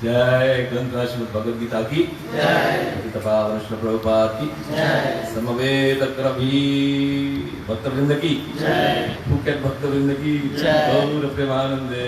Speaker 1: जय ग्रंथराज श्रीमद् भगवद गीता की जय, कृष्ण प्रभुपाद की जय, समवेत करभी भक्तवृंद की जय, फूकेट भक्तवृंद की जय, गौर प्रेमानंदे।